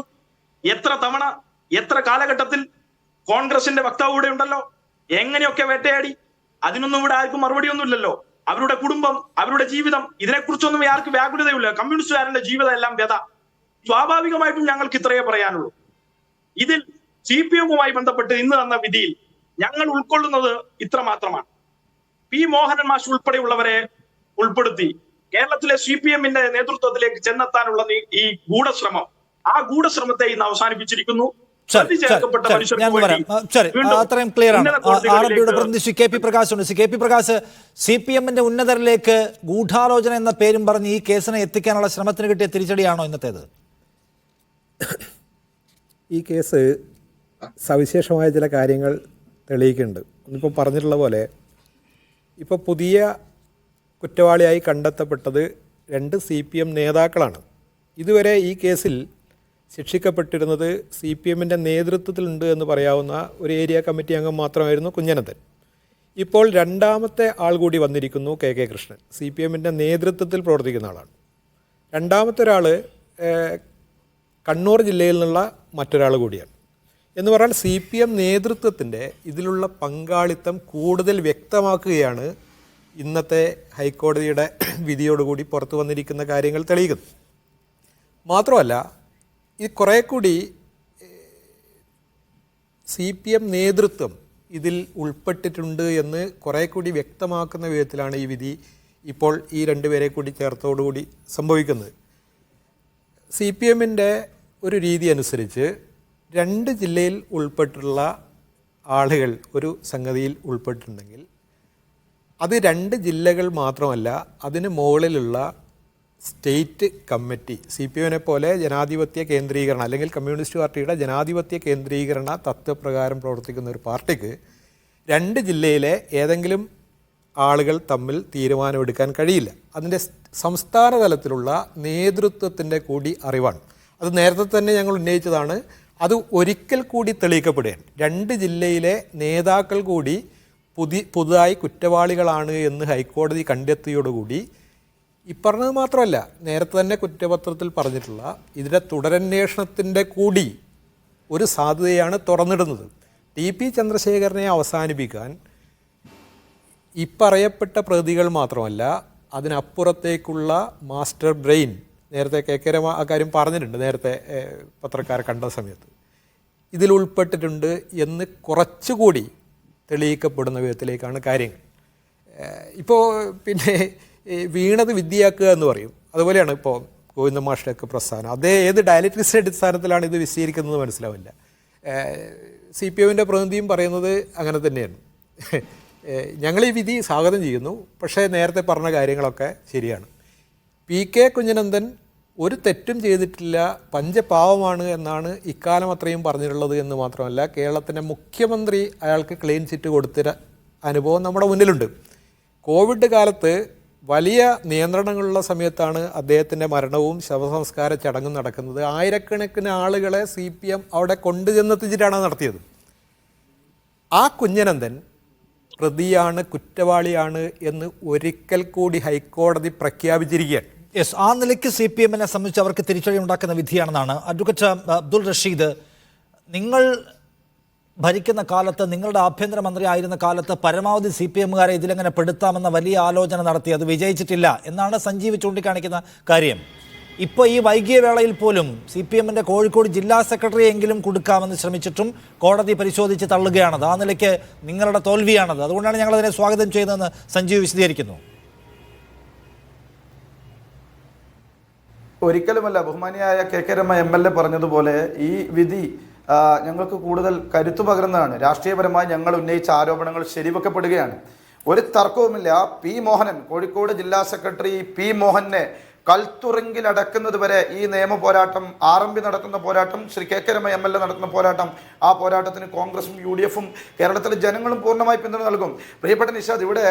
എത്ര തവണ, എത്ര കാലഘട്ടത്തിൽ? കോൺഗ്രസിന്റെ വക്താവ് ഇവിടെ ഉണ്ടല്ലോ. എങ്ങനെയൊക്കെ വേട്ടയാടി? അതിനൊന്നും ഇവിടെ ആർക്കും മറുപടിയൊന്നുമില്ലല്ലോ. അവരുടെ കുടുംബം, അവരുടെ ജീവിതം, ഇതിനെക്കുറിച്ചൊന്നും ആർക്കും വ്യാകുലതയില്ല. കമ്മ്യൂണിസ്റ്റുകാരന്റെ ജീവിതം എല്ലാം വ്യത. സ്വാഭാവികമായിട്ടും ഞങ്ങൾക്ക് ഇത്രയേ പറയാനുള്ളൂ. ഇതിൽ CPM-വുമായി ബന്ധപ്പെട്ട് ഇന്ന് തന്ന വിധിയിൽ ഞങ്ങൾ ഉൾക്കൊള്ളുന്നത് ഇത്ര മാത്രമാണ്. പി മോഹനൻ മാഷ് ഉൾപ്പെടെയുള്ളവരെ ഉൾപ്പെടുത്തി കേരളത്തിലെ CPM-ന്റെ നേതൃത്വത്തിലേക്ക് ചെന്നെത്താനുള്ള ഈ ഗൂഢശ്രമം, ആ ഗൂഢശ്രമത്തെ ഇന്ന് അവസാനിപ്പിച്ചിരിക്കുന്നു. അത്രയും ക്ലിയർ ആണ്. RMPയുടെ പ്രതിനിധി KP പ്രകാശ് ഉണ്ട്. KP പ്രകാശ്, CPM-ന്റെ ഉന്നതരിലേക്ക് ഗൂഢാലോചന എന്ന പേരും പറഞ്ഞ് ഈ കേസിനെ എത്തിക്കാനുള്ള ശ്രമത്തിന് കിട്ടിയ തിരിച്ചടിയാണോ ഇന്നത്തേത്? ഈ കേസ് സവിശേഷമായ ചില കാര്യങ്ങൾ തെളിയിക്കുന്നുണ്ട്. ഇന്നിപ്പോൾ പറഞ്ഞിട്ടുള്ള പോലെ ഇപ്പോൾ പുതിയ കുറ്റവാളിയായി കണ്ടെത്തപ്പെട്ടത് 2 CPM നേതാക്കളാണ്. ഇതുവരെ ഈ കേസിൽ ശിക്ഷിക്കപ്പെട്ടിരുന്നത് CPM-ന്റെ നേതൃത്വത്തിലുണ്ട് എന്ന് പറയാവുന്ന ഒരു ഏരിയ കമ്മിറ്റി അംഗം മാത്രമായിരുന്നു കുഞ്ഞനന്തൻ. ഇപ്പോൾ രണ്ടാമത്തെ ആൾ കൂടി വന്നിരിക്കുന്നു, KK കൃഷ്ണൻ, CPM-ന്റെ നേതൃത്വത്തിൽ പ്രവർത്തിക്കുന്ന ആളാണ്. രണ്ടാമത്തെ ഒരാൾ കണ്ണൂർ ജില്ലയിൽ നിന്നുള്ള മറ്റൊരാൾ കൂടിയാണ്. എന്ന് പറഞ്ഞാൽ CPM നേതൃത്വത്തിൻ്റെ ഇതിലുള്ള പങ്കാളിത്തം കൂടുതൽ വ്യക്തമാക്കുകയാണ് ഇന്നത്തെ ഹൈക്കോടതിയുടെ വിധിയോടുകൂടി പുറത്തു വന്നിരിക്കുന്ന കാര്യങ്ങൾ തെളിയിക്കുന്നത്. മാത്രമല്ല, ഈ കുറേ കൂടി CPM നേതൃത്വം ഇതിൽ ഉൾപ്പെട്ടിട്ടുണ്ട് എന്ന് കുറേ കൂടി വ്യക്തമാക്കുന്ന വിധത്തിലാണ് ഈ വിധി ഇപ്പോൾ ഈ 2 പേരെ കൂടി ചേർത്തോടുകൂടി സംഭവിക്കുന്നത്. CPM-ന്റെ ഒരു രീതി അനുസരിച്ച് 2 ജില്ലയിൽ ഉൾപ്പെട്ടുള്ള ആളുകൾ ഒരു സംഗതിയിൽ ഉൾപ്പെട്ടിട്ടുണ്ടെങ്കിൽ അത് 2 ജില്ലകൾ മാത്രമല്ല, അതിന് മുകളിലുള്ള സ്റ്റേറ്റ് കമ്മിറ്റി, CPM-നെ പോലെ ജനാധിപത്യ കേന്ദ്രീകരണം അല്ലെങ്കിൽ കമ്മ്യൂണിസ്റ്റ് പാർട്ടിയുടെ ജനാധിപത്യ കേന്ദ്രീകരണ തത്വപ്രകാരം പ്രവർത്തിക്കുന്ന ഒരു പാർട്ടിക്ക് 2 ജില്ലയിലെ ഏതെങ്കിലും ആളുകൾ തമ്മിൽ തീരുമാനമെടുക്കാൻ കഴിയില്ല. അതിൻ്റെ സംസ്ഥാന തലത്തിലുള്ള നേതൃത്വത്തിൻ്റെ കൂടി അറിവാണ്. അത് നേരത്തെ തന്നെ ഞങ്ങൾ ഉന്നയിച്ചതാണ്. അത് ഒരിക്കൽ കൂടി തെളിയിക്കപ്പെടുകയാണ്. 2 ജില്ലയിലെ നേതാക്കൾ കൂടി പുതുതായി കുറ്റവാളികളാണ് എന്ന് ഹൈക്കോടതി കണ്ടെത്തിയോടുകൂടി പറഞ്ഞത് മാത്രമല്ല, നേരത്തെ തന്നെ കുറ്റപത്രത്തിൽ പറഞ്ഞിട്ടുള്ള ഇതിൻ്റെ തുടരന്വേഷണത്തിൻ്റെ കൂടി ഒരു സാധ്യതയാണ് തുറന്നിടുന്നത്. ടി.പി. ചന്ദ്രശേഖരനെ അവസാനിപ്പിക്കാൻ ഇപ്പറയപ്പെട്ട പ്രതികൾ മാത്രമല്ല, അതിനപ്പുറത്തേക്കുള്ള മാസ്റ്റർ ബ്രെയിൻ, നേരത്തെ കെ രമ ആ കാര്യം പറഞ്ഞിട്ടുണ്ട്, നേരത്തെ പത്രക്കാരെ കണ്ട സമയത്ത് ഇതിൽ ഉൾപ്പെട്ടിട്ടുണ്ട് എന്ന് കുറച്ചുകൂടി തെളിയിക്കപ്പെടുന്ന വിധത്തിലേക്കാണ് കാര്യങ്ങൾ. ഇപ്പോൾ പിന്നെ വീണത് വിദ്യയാക്കുക എന്ന് പറയും, അതുപോലെയാണ് ഇപ്പോൾ ഗോവിന്ദ മാഷ്ടൊക്കെ പ്രസ്ഥാനം. അതേ ഏത് ഡയലക്ട്രിക്സിൻ്റെ അടിസ്ഥാനത്തിലാണ് ഇത് വിശദീകരിക്കുന്നത് മനസ്സിലാവില്ല. CPM-ൻ്റെ പ്രതിനിധിയും പറയുന്നത് അങ്ങനെ തന്നെയാണ്. ഞങ്ങൾ ഈ വിധി സ്വാഗതം ചെയ്യുന്നു, പക്ഷേ നേരത്തെ പറഞ്ഞ കാര്യങ്ങളൊക്കെ ശരിയാണ്. PK കുഞ്ഞനന്ദൻ ഒരു തെറ്റും ചെയ്തിട്ടില്ല, പഞ്ചപാവമാണ് എന്നാണ് ഇക്കാലം അത്രയും പറഞ്ഞിട്ടുള്ളത് എന്ന് മാത്രമല്ല, കേരളത്തിൻ്റെ മുഖ്യമന്ത്രി അയാൾക്ക് ക്ലീൻ ചിറ്റ് കൊടുത്ത അനുഭവം നമ്മുടെ മുന്നിലുണ്ട്. കോവിഡ് കാലത്ത് വലിയ നിയന്ത്രണങ്ങളുള്ള സമയത്താണ് അദ്ദേഹത്തിൻ്റെ മരണവും ശവസംസ്കാര ചടങ്ങും നടക്കുന്നത്. ആയിരക്കണക്കിന് ആളുകളെ CPM അവിടെ കൊണ്ടുചെന്നെത്തിച്ചിട്ടാണ് നടത്തിയത്. ആ കുഞ്ഞനന്ദൻ പ്രതിയാണ്, കുറ്റവാളിയാണ് എന്ന് ഒരിക്കൽ കൂടി ഹൈക്കോടതി പ്രഖ്യാപിച്ചിരിക്കുകയാണ്. യെസ്, ആ നിലയ്ക്ക് CPM-നെ സംബന്ധിച്ച് അവർക്ക് തിരിച്ചടി ഉണ്ടാക്കുന്ന വിധിയാണെന്നാണ് അഡ്വക്കേറ്റ് അബ്ദുൾ റഷീദ്. നിങ്ങൾ ഭരിക്കുന്ന കാലത്ത്, നിങ്ങളുടെ ആഭ്യന്തരമന്ത്രി ആയിരുന്ന കാലത്ത് പരമാവധി CPM-കാരെ ഇതിലെങ്ങനെ പെടുത്താമെന്ന വലിയ ആലോചന നടത്തി, അത് വിജയിച്ചിട്ടില്ല എന്നാണ് സഞ്ജീവ് ചൂണ്ടിക്കാണിക്കുന്ന കാര്യം. ഇപ്പോൾ ഈ വൈകിയ വേളയിൽ പോലും CPM-ൻ്റെ കോഴിക്കോട് ജില്ലാ സെക്രട്ടറി എങ്കിലും കൊടുക്കാമെന്ന് ശ്രമിച്ചിട്ടും കോടതി പരിശോധിച്ച് തള്ളുകയാണത്. ആ നിലയ്ക്ക് നിങ്ങളുടെ തോൽവിയാണത്. അതുകൊണ്ടാണ് ഞങ്ങളതിനെ സ്വാഗതം ചെയ്യുന്നതെന്ന് സഞ്ജീവ് വിശദീകരിക്കുന്നു. ഒരിക്കലുമല്ല. ബഹുമാനിയായ KK രമ MLA പറഞ്ഞതുപോലെ ഈ വിധി ഞങ്ങൾക്ക് കൂടുതൽ കരുത്തു പകരുന്നതാണ്. രാഷ്ട്രീയപരമായി ഞങ്ങൾ ഉന്നയിച്ച ആരോപണങ്ങൾ ശരിവെക്കപ്പെടുകയാണ്. ഒരു തർക്കവുമില്ല. P. മോഹനൻ, കോഴിക്കോട് ജില്ലാ സെക്രട്ടറി P. മോഹനെ കൽത്തുറങ്കിലടക്കുന്നത് വരെ ഈ നിയമ പോരാട്ടം, RMP നടത്തുന്ന പോരാട്ടം, ശ്രീ KK രമ MLA നടത്തുന്ന പോരാട്ടം, ആ പോരാട്ടത്തിന് കോൺഗ്രസും UDF-ഉം കേരളത്തിലെ ജനങ്ങളും പൂർണ്ണമായി പിന്തുണ നൽകും. പ്രിയപ്പെട്ട നിഷാദ്, ഇവിടെ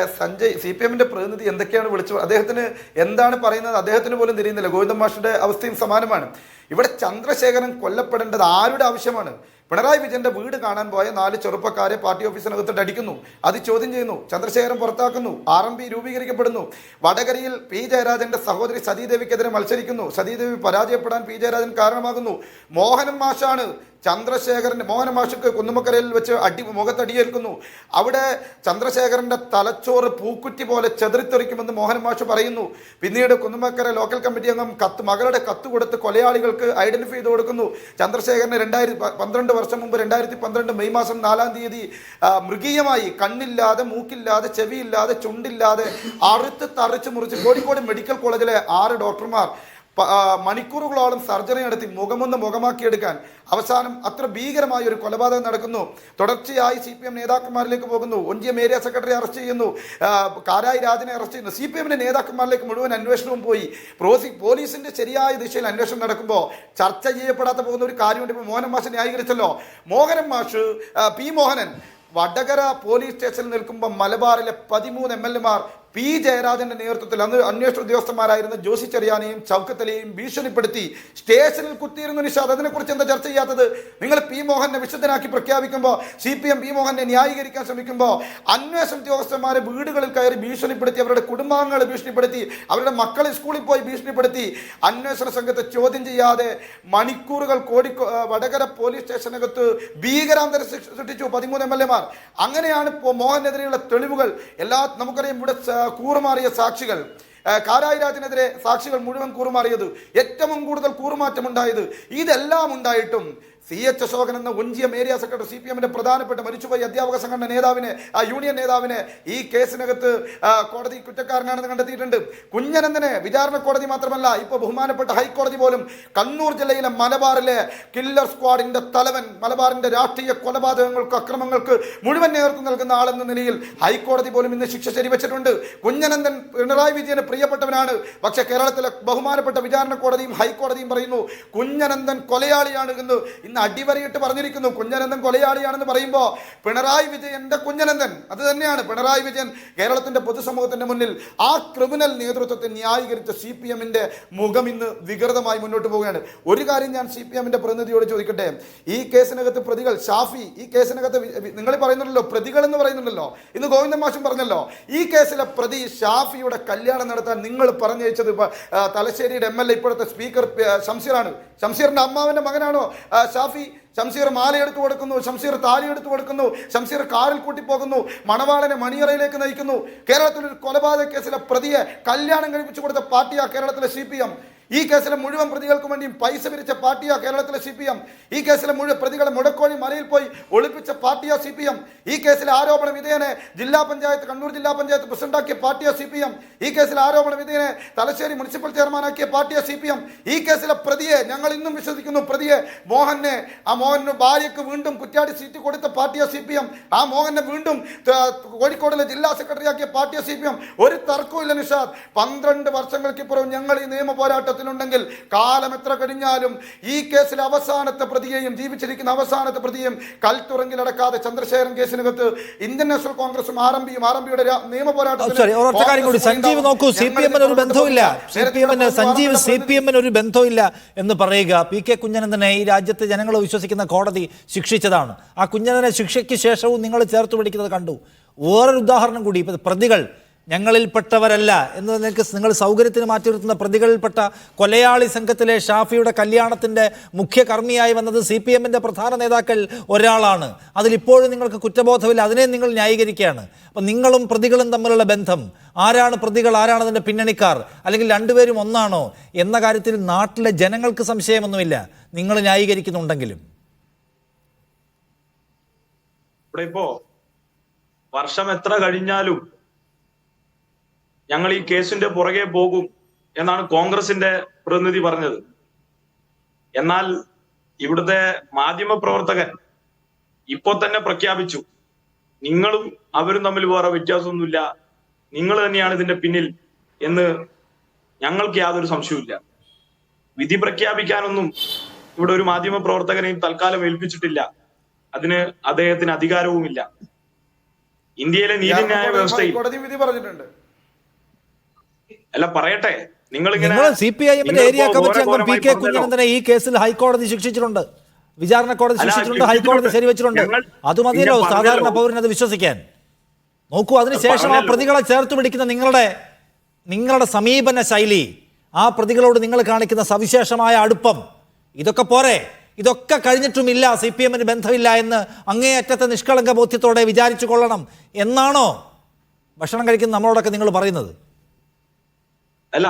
CPM-ന്റെ പ്രതിനിധി എന്തൊക്കെയാണ് വിളിച്ചു, അദ്ദേഹത്തിന് എന്താണ് പറയുന്നത് അദ്ദേഹത്തിന് പോലും തിരിയുന്നില്ല. ഗോവിന്ദ മാഷിന്റെ അവസ്ഥയും സമാനമാണ്. ഇവിടെ ചന്ദ്രശേഖരൻ കൊല്ലപ്പെടേണ്ടത് ആരുടെ ആവശ്യമാണ്? പിണറായി വിജയന്റെ വീട് കാണാൻ പോയ 4 ചെറുപ്പക്കാരെ പാർട്ടി ഓഫീസിനകത്തിട്ട് അടിക്കുന്നു, അത് ചോദ്യം ചെയ്യുന്നു, ചന്ദ്രശേഖരൻ പുറത്താക്കുന്നു, RMP രൂപീകരിക്കപ്പെടുന്നു. വടകരയിൽ P. ജയരാജന്റെ സഹോദരി സതീദേവിക്കെതിരെ മത്സരിക്കുന്നു, സതീദേവി പരാജയപ്പെടാൻ P. ജയരാജൻ കാരണമാകുന്നു. മോഹനൻ മാഷാണ് ചന്ദ്രശേഖരന്റെ, മോഹന മാഷക്ക് കുന്നുമക്കരയിൽ വെച്ച് മുഖത്തടിയേൽക്കുന്നു. അവിടെ ചന്ദ്രശേഖരന്റെ തലച്ചോറ് പൂക്കുറ്റി പോലെ ചെതറിത്തെറിക്കുമെന്ന് മോഹന മാഷ് പറയുന്നു. പിന്നീട് കുന്നുമക്കര ലോക്കൽ കമ്മിറ്റി അംഗം മകളുടെ കത്ത് കൊടുത്ത് കൊലയാളികൾക്ക് ഐഡന്റിഫൈ ചെയ്ത് കൊടുക്കുന്നു. ചന്ദ്രശേഖരന് 2012 വർഷം മുമ്പ് 2012 മെയ് മാസം 4-ാം തീയതി മൃഗീയമായി കണ്ണില്ലാതെ, മൂക്കില്ലാതെ, ചെവിയില്ലാതെ, ചുണ്ടില്ലാതെ അറുത്ത് തറിച്ച് മുറിച്ച് കോഴിക്കോട് മെഡിക്കൽ കോളേജിലെ 6 ഡോക്ടർമാർ മണിക്കൂറുകളോളം സർജറി നടത്തി മുഖമൊന്ന് മുഖമാക്കിയെടുക്കാൻ. അവസാനം അത്ര ഭീകരമായ ഒരു കൊലപാതകം നടക്കുന്നു. തുടർച്ചയായി CPM നേതാക്കന്മാരിലേക്ക് പോകുന്നു. ഒഞ്ചിയം ഏരിയ സെക്രട്ടറി അറസ്റ്റ് ചെയ്യുന്നു, കാരായി രാജനെ അറസ്റ്റ് ചെയ്യുന്നു. CPM-ന്റെ നേതാക്കന്മാരിലേക്ക് മുഴുവൻ അന്വേഷണവും പോയി. പോലീസിന്റെ ശരിയായ ദിശയിൽ അന്വേഷണം നടക്കുമ്പോൾ ചർച്ച ചെയ്യപ്പെടാത്ത പോകുന്ന ഒരു കാര്യമുണ്ട്. ഇപ്പോൾ മോഹനൻ മാഷ് ന്യായീകരിച്ചല്ലോ. മോഹനൻ മാഷ് P. മോഹനൻ വടകര പോലീസ് സ്റ്റേഷനിൽ നിൽക്കുമ്പോൾ മലബാറിലെ 13 MLA-മാർ P. ജയരാജന്റെ നേതൃത്വത്തിൽ അന്ന് അന്വേഷണ ഉദ്യോഗസ്ഥന്മാരായിരുന്ന ജോസി ചെറിയാനെയും ചൗക്കത്തലയെയും ഭീഷണിപ്പെടുത്തി സ്റ്റേഷനിൽ കുത്തിയിരുന്നു. നിഷാദ്, അതിനെക്കുറിച്ച് എന്താ ചർച്ച ചെയ്യാത്തത്? നിങ്ങൾ P. മോഹനെ വിശുദ്ധനാക്കി പ്രഖ്യാപിക്കുമ്പോൾ, CPM P. മോഹനെ ന്യായീകരിക്കാൻ ശ്രമിക്കുമ്പോൾ, അന്വേഷണ ഉദ്യോഗസ്ഥന്മാരെ വീടുകളിൽ കയറി ഭീഷണിപ്പെടുത്തി, അവരുടെ കുടുംബാംഗങ്ങളെ ഭീഷണിപ്പെടുത്തി, അവരുടെ മക്കളെ സ്കൂളിൽ പോയി ഭീഷണിപ്പെടുത്തി, അന്വേഷണ സംഘത്തെ ചോദ്യം ചെയ്യാതെ മണിക്കൂറുകൾ വടകര പോലീസ് സ്റ്റേഷനകത്ത് ഭീകരാന്തരം സൃഷ്ടിച്ചു 13 MLA-മാർ. അങ്ങനെയാണ് ഇപ്പോൾ മോഹനെതിരെയുള്ള തെളിവുകൾ നമുക്കറിയാം. ഇവിടെ കൂറുമാറിയ സാക്ഷികൾ, കാരായി രാജനെതിരെ സാക്ഷികൾ മുഴുവൻ കൂറുമാറിയത്, ഏറ്റവും കൂടുതൽ കൂറുമാറ്റമുണ്ടായത്. ഇതെല്ലാം ഉണ്ടായിട്ടും CH അശോകൻ എന്ന ഒഞ്ചിയം ഏരിയ സെക്രട്ടറി, CPM-ന്റെ പ്രധാനപ്പെട്ട മരിച്ചുപോയ അധ്യാപക സംഘടന നേതാവിനെ, യൂണിയൻ നേതാവിനെ ഈ കേസിനകത്ത് കോടതി കുറ്റക്കാരനാണെന്ന് കണ്ടെത്തിയിട്ടുണ്ട്. കുഞ്ഞനന്ദനെ വിചാരണ കോടതി മാത്രമല്ല, ഇപ്പോൾ ബഹുമാനപ്പെട്ട ഹൈക്കോടതി പോലും കണ്ണൂർ ജില്ലയിലെ മലബാറിലെ കില്ലർ സ്ക്വാഡിന്റെ തലവൻ, മലബാറിന്റെ രാഷ്ട്രീയ കൊലപാതകങ്ങൾക്ക്, അക്രമങ്ങൾക്ക് മുഴുവൻ നേതൃത്വം നൽകുന്ന ആളെന്ന നിലയിൽ ഹൈക്കോടതി പോലും ഇന്ന് ശിക്ഷ ശരിവെച്ചിട്ടുണ്ട്. കുഞ്ഞനന്ദൻ പിണറായി വിജയന് പ്രിയപ്പെട്ടവനാണ്. പക്ഷേ കേരളത്തിലെ ബഹുമാനപ്പെട്ട വിചാരണ കോടതിയും ഹൈക്കോടതിയും പറയുന്നു കുഞ്ഞനന്ദൻ കൊലയാളിയാണ് എന്ന്. ഇന്ന് അടിവരയിട്ട് പറഞ്ഞിരിക്കുന്നു. കുഞ്ഞനന്ദൻ കൊലയാളിയാണെന്ന് പറയുമ്പോൾ പിണറായി വിജയന്റെ കുഞ്ഞനന്ദൻ, അത് തന്നെയാണ് പിണറായി വിജയൻ കേരളത്തിന്റെ പൊതുസമൂഹത്തിന്റെ മുന്നിൽ ആ ക്രിമിനൽ നേതൃത്വത്തെ ന്യായീകരിച്ച CPM-ന്റെ മുഖം ഇന്ന് വികൃതമായി മുന്നോട്ട് പോവുകയാണ്. ഒരു കാര്യം ഞാൻ CPM-ന്റെ പ്രതിനിധിയോട് ചോദിക്കട്ടെ. ഈ കേസിനകത്ത് പ്രതികൾ ഷാഫി, ഈ കേസിനകത്ത് നിങ്ങൾ പറയുന്നുണ്ടല്ലോ പ്രതികൾ എന്ന് പറയുന്നുണ്ടല്ലോ, ഇന്ന് ഗോവിന്ദൻ മാഷും പറഞ്ഞല്ലോ, ഈ കേസിലെ പ്രതി ഷാഫിയുടെ കല്യാണം നടത്താൻ നിങ്ങൾ പറഞ്ഞയച്ചത് തലശ്ശേരിയുടെ MLA ഇപ്പോഴത്തെ സ്പീക്കർ ഷംസീറാണ്. ഷംസീറിന്റെ അമ്മാവന്റെ മകനാണോ ഷാഫി? ഷംസീർ മാലയെടുത്ത് കൊടുക്കുന്നു, ഷംസീർ താലിയെടുത്ത് കൊടുക്കുന്നു, ഷംസീർ കാറിൽ കൂട്ടിപ്പോകുന്നു, മണവാളനെ മണിയറയിലേക്ക് നയിക്കുന്നു. കേരളത്തിലൊരു കൊലപാതക കേസിലെ പ്രതിയെ കല്യാണം കഴിപ്പിച്ചു കൊടുത്ത പാർട്ടിയാ കേരളത്തിലെ CPM. ഈ കേസിലെ മുഴുവൻ പ്രതികൾക്കും വേണ്ടിയും പൈസ പിരിച്ച പാർട്ടിയാ കേരളത്തിലെ CPM. ഈ കേസിലെ മുഴുവൻ പ്രതികളെ മുടക്കോഴി മലയിൽ പോയി ഒളിപ്പിച്ച പാർട്ടിയാ CPM. ഈ കേസിലെ ആരോപണ വിധേയനെ കണ്ണൂർ ജില്ലാ പഞ്ചായത്ത് പ്രസിഡന്റാക്കിയ പാർട്ടിയാ CPM. ഈ കേസിലെ ആരോപണ വിധേയനെ തലശ്ശേരി മുനിസിപ്പൽ ചെയർമാനാക്കിയ പാർട്ടിയാ CPM. ഈ കേസിലെ പ്രതിയെ ഞങ്ങൾ ഇന്നും വിശ്വസിക്കുന്നു, പ്രതിയെ മോഹനെ, ആ മോഹന് ഭാര്യയ്ക്ക് വീണ്ടും കുറ്റ്യാടി സീറ്റ് കൊടുത്ത പാർട്ടിയാ CPM. ആ മോഹനെ വീണ്ടും കോഴിക്കോടിലെ ജില്ലാ സെക്രട്ടറിയാക്കിയ പാർട്ടിയാ CPM. ഒരു തർക്കമില്ല നിഷാദ്. 12 വർഷങ്ങൾക്കിപ്പുറം ഞങ്ങൾ ഈ നിയമ പോരാട്ടം ുണ്ടെങ്കിൽ കാലം എത്ര കഴിഞ്ഞാലും ഈ കേസിലെ അവസാനത്തെ പ്രതിയെയും, ജീവിച്ചിരിക്കുന്ന അവസാനത്തെ പ്രതിയെയും കൽത്തുറങ്കിലടക്കാതെ ചന്ദ്രശേഖരൻ കേസിനകത്ത് ഇന്ത്യൻ നാഷണൽ കോൺഗ്രസും ആർഎംപിയുടെ നിയമ പോരാട്ടം. സഞ്ജീവ് നോക്കൂ, CPM-ന് ഒരു ബന്ധമില്ല, CPM-ന് ഒരു ബന്ധമില്ല എന്ന് പറയുക. PK കുഞ്ഞനന്തനെ ഈ രാജ്യത്തെ ജനങ്ങൾ വിശ്വസിക്കുന്ന കോടതി ശിക്ഷിച്ചതാണ്. ആ കുഞ്ഞനന്തനെ ശിക്ഷയ്ക്ക് ശേഷവും നിങ്ങൾ ചേർത്ത് പിടിക്കുന്നത് കണ്ടു. വേറൊരു ഉദാഹരണം കൂടി, പ്രതികൾ ഞങ്ങളിൽപ്പെട്ടവരല്ല എന്ന് നിങ്ങൾ സൗകര്യത്തിന് മാറ്റി നിർത്തുന്ന പ്രതികളിൽപ്പെട്ട കൊലയാളി സംഘത്തിലെ ഷാഫിയുടെ കല്യാണത്തിൻ്റെ മുഖ്യ കർമ്മിയായി വന്നത് CPM-ന്റെ പ്രധാന നേതാക്കൾ ഒരാളാണ്. അതിലിപ്പോഴും നിങ്ങൾക്ക് കുറ്റബോധമില്ല, അതിനെ നിങ്ങൾ ന്യായീകരിക്കുകയാണ്. അപ്പം നിങ്ങളും പ്രതികളും തമ്മിലുള്ള ബന്ധം, ആരാണ് പ്രതികൾ, ആരാണ് അതിൻ്റെ പിന്നണിക്കാർ, അല്ലെങ്കിൽ രണ്ടുപേരും ഒന്നാണോ എന്ന കാര്യത്തിൽ നാട്ടിലെ ജനങ്ങൾക്ക് സംശയമൊന്നുമില്ല, നിങ്ങൾ ന്യായീകരിക്കുന്നുണ്ടെങ്കിലും. ഇവിടെ ഇപ്പോ വർഷം എത്ര കഴിഞ്ഞാലും ഞങ്ങൾ ഈ കേസിന്റെ പുറകെ പോകും എന്നാണ് കോൺഗ്രസിന്റെ പ്രതിനിധി പറഞ്ഞത്. എന്നാൽ ഇവിടുത്തെ മാധ്യമ പ്രവർത്തകൻ ഇപ്പോ തന്നെ പ്രഖ്യാപിച്ചു, നിങ്ങളും അവരും തമ്മിൽ വേറെ വ്യത്യാസമൊന്നുമില്ല, നിങ്ങൾ തന്നെയാണ് ഇതിന്റെ പിന്നിൽ എന്ന് ഞങ്ങൾക്ക് യാതൊരു സംശയവുമില്ല. വിധി പ്രഖ്യാപിക്കാനൊന്നും ഇവിടെ ഒരു മാധ്യമ പ്രവർത്തകനെയും തൽക്കാലം ഏൽപ്പിച്ചിട്ടില്ല. അതിന് അദ്ദേഹത്തിന് അധികാരവുമില്ല. ഇന്ത്യയിലെ നീതിന്യായ വ്യവസ്ഥയിൽ അല്ല പറയട്ടെ, നിങ്ങൾ CPIM-ന്റെ ഏരിയ കമ്മിറ്റി അംഗം PK കുഞ്ഞനന്തനെ ഈ കേസിൽ ഹൈക്കോടതി ശിക്ഷിച്ചിട്ടുണ്ട്, വിചാരണ കോടതി ശിക്ഷിച്ചിട്ടുണ്ട്, ഹൈക്കോടതി ശരിവെച്ചിട്ടുണ്ട്. അത് മതിയല്ലോ സാധാരണ പൗരന് അത് വിശ്വസിക്കാൻ. നോക്കൂ, അതിനുശേഷം ആ പ്രതികളെ ചേർത്ത് പിടിക്കുന്ന നിങ്ങളുടെ സമീപന ശൈലി, ആ പ്രതികളോട് നിങ്ങൾ കാണിക്കുന്ന സവിശേഷമായ അടുപ്പം, ഇതൊക്കെ പോരെ? ഇതൊക്കെ കഴിഞ്ഞിട്ടുമില്ല CPM-ന് ബന്ധമില്ല എന്ന് അങ്ങേയറ്റത്തെ നിഷ്കളങ്ക ബോധ്യത്തോടെ വിചാരിച്ചു കൊള്ളണം എന്നാണോ ഭക്ഷണം കഴിക്കുന്ന നമ്മളോടൊക്കെ നിങ്ങൾ പറയുന്നത്? അല്ല,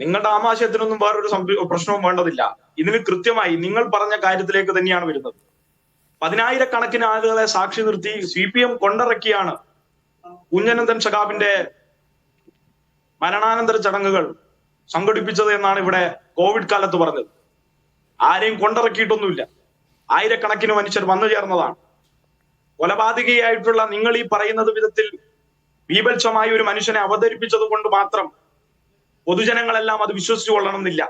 നിങ്ങളുടെ ആമാശയത്തിനൊന്നും വേറൊരു പ്രശ്നവും വേണ്ടതില്ല. ഇതിന് കൃത്യമായി നിങ്ങൾ പറഞ്ഞ കാര്യത്തിലേക്ക് തന്നെയാണ് വരുന്നത്. 10,000-കണക്കിന് ആളുകളെ സാക്ഷി നിർത്തി CPM കൊണ്ടിറക്കിയാണ് കുഞ്ഞനന്തൻ സഖാബിന്റെ മരണാനന്തര ചടങ്ങുകൾ സംഘടിപ്പിച്ചത് എന്നാണ് ഇവിടെ കോവിഡ് കാലത്ത് പറഞ്ഞത്. ആരെയും കൊണ്ടിറക്കിയിട്ടൊന്നുമില്ല, ആയിരക്കണക്കിന് മനുഷ്യർ വന്നു ചേർന്നതാണ്. കൊലപാതകയായിട്ടുള്ള നിങ്ങൾ ഈ പറയുന്നത് വിധത്തിൽ ബീഭത്സമായ ഒരു മനുഷ്യനെ അവതരിപ്പിച്ചത് കൊണ്ട് മാത്രം പൊതുജനങ്ങളെല്ലാം അത് വിശ്വസിച്ചു കൊള്ളണമെന്നില്ല.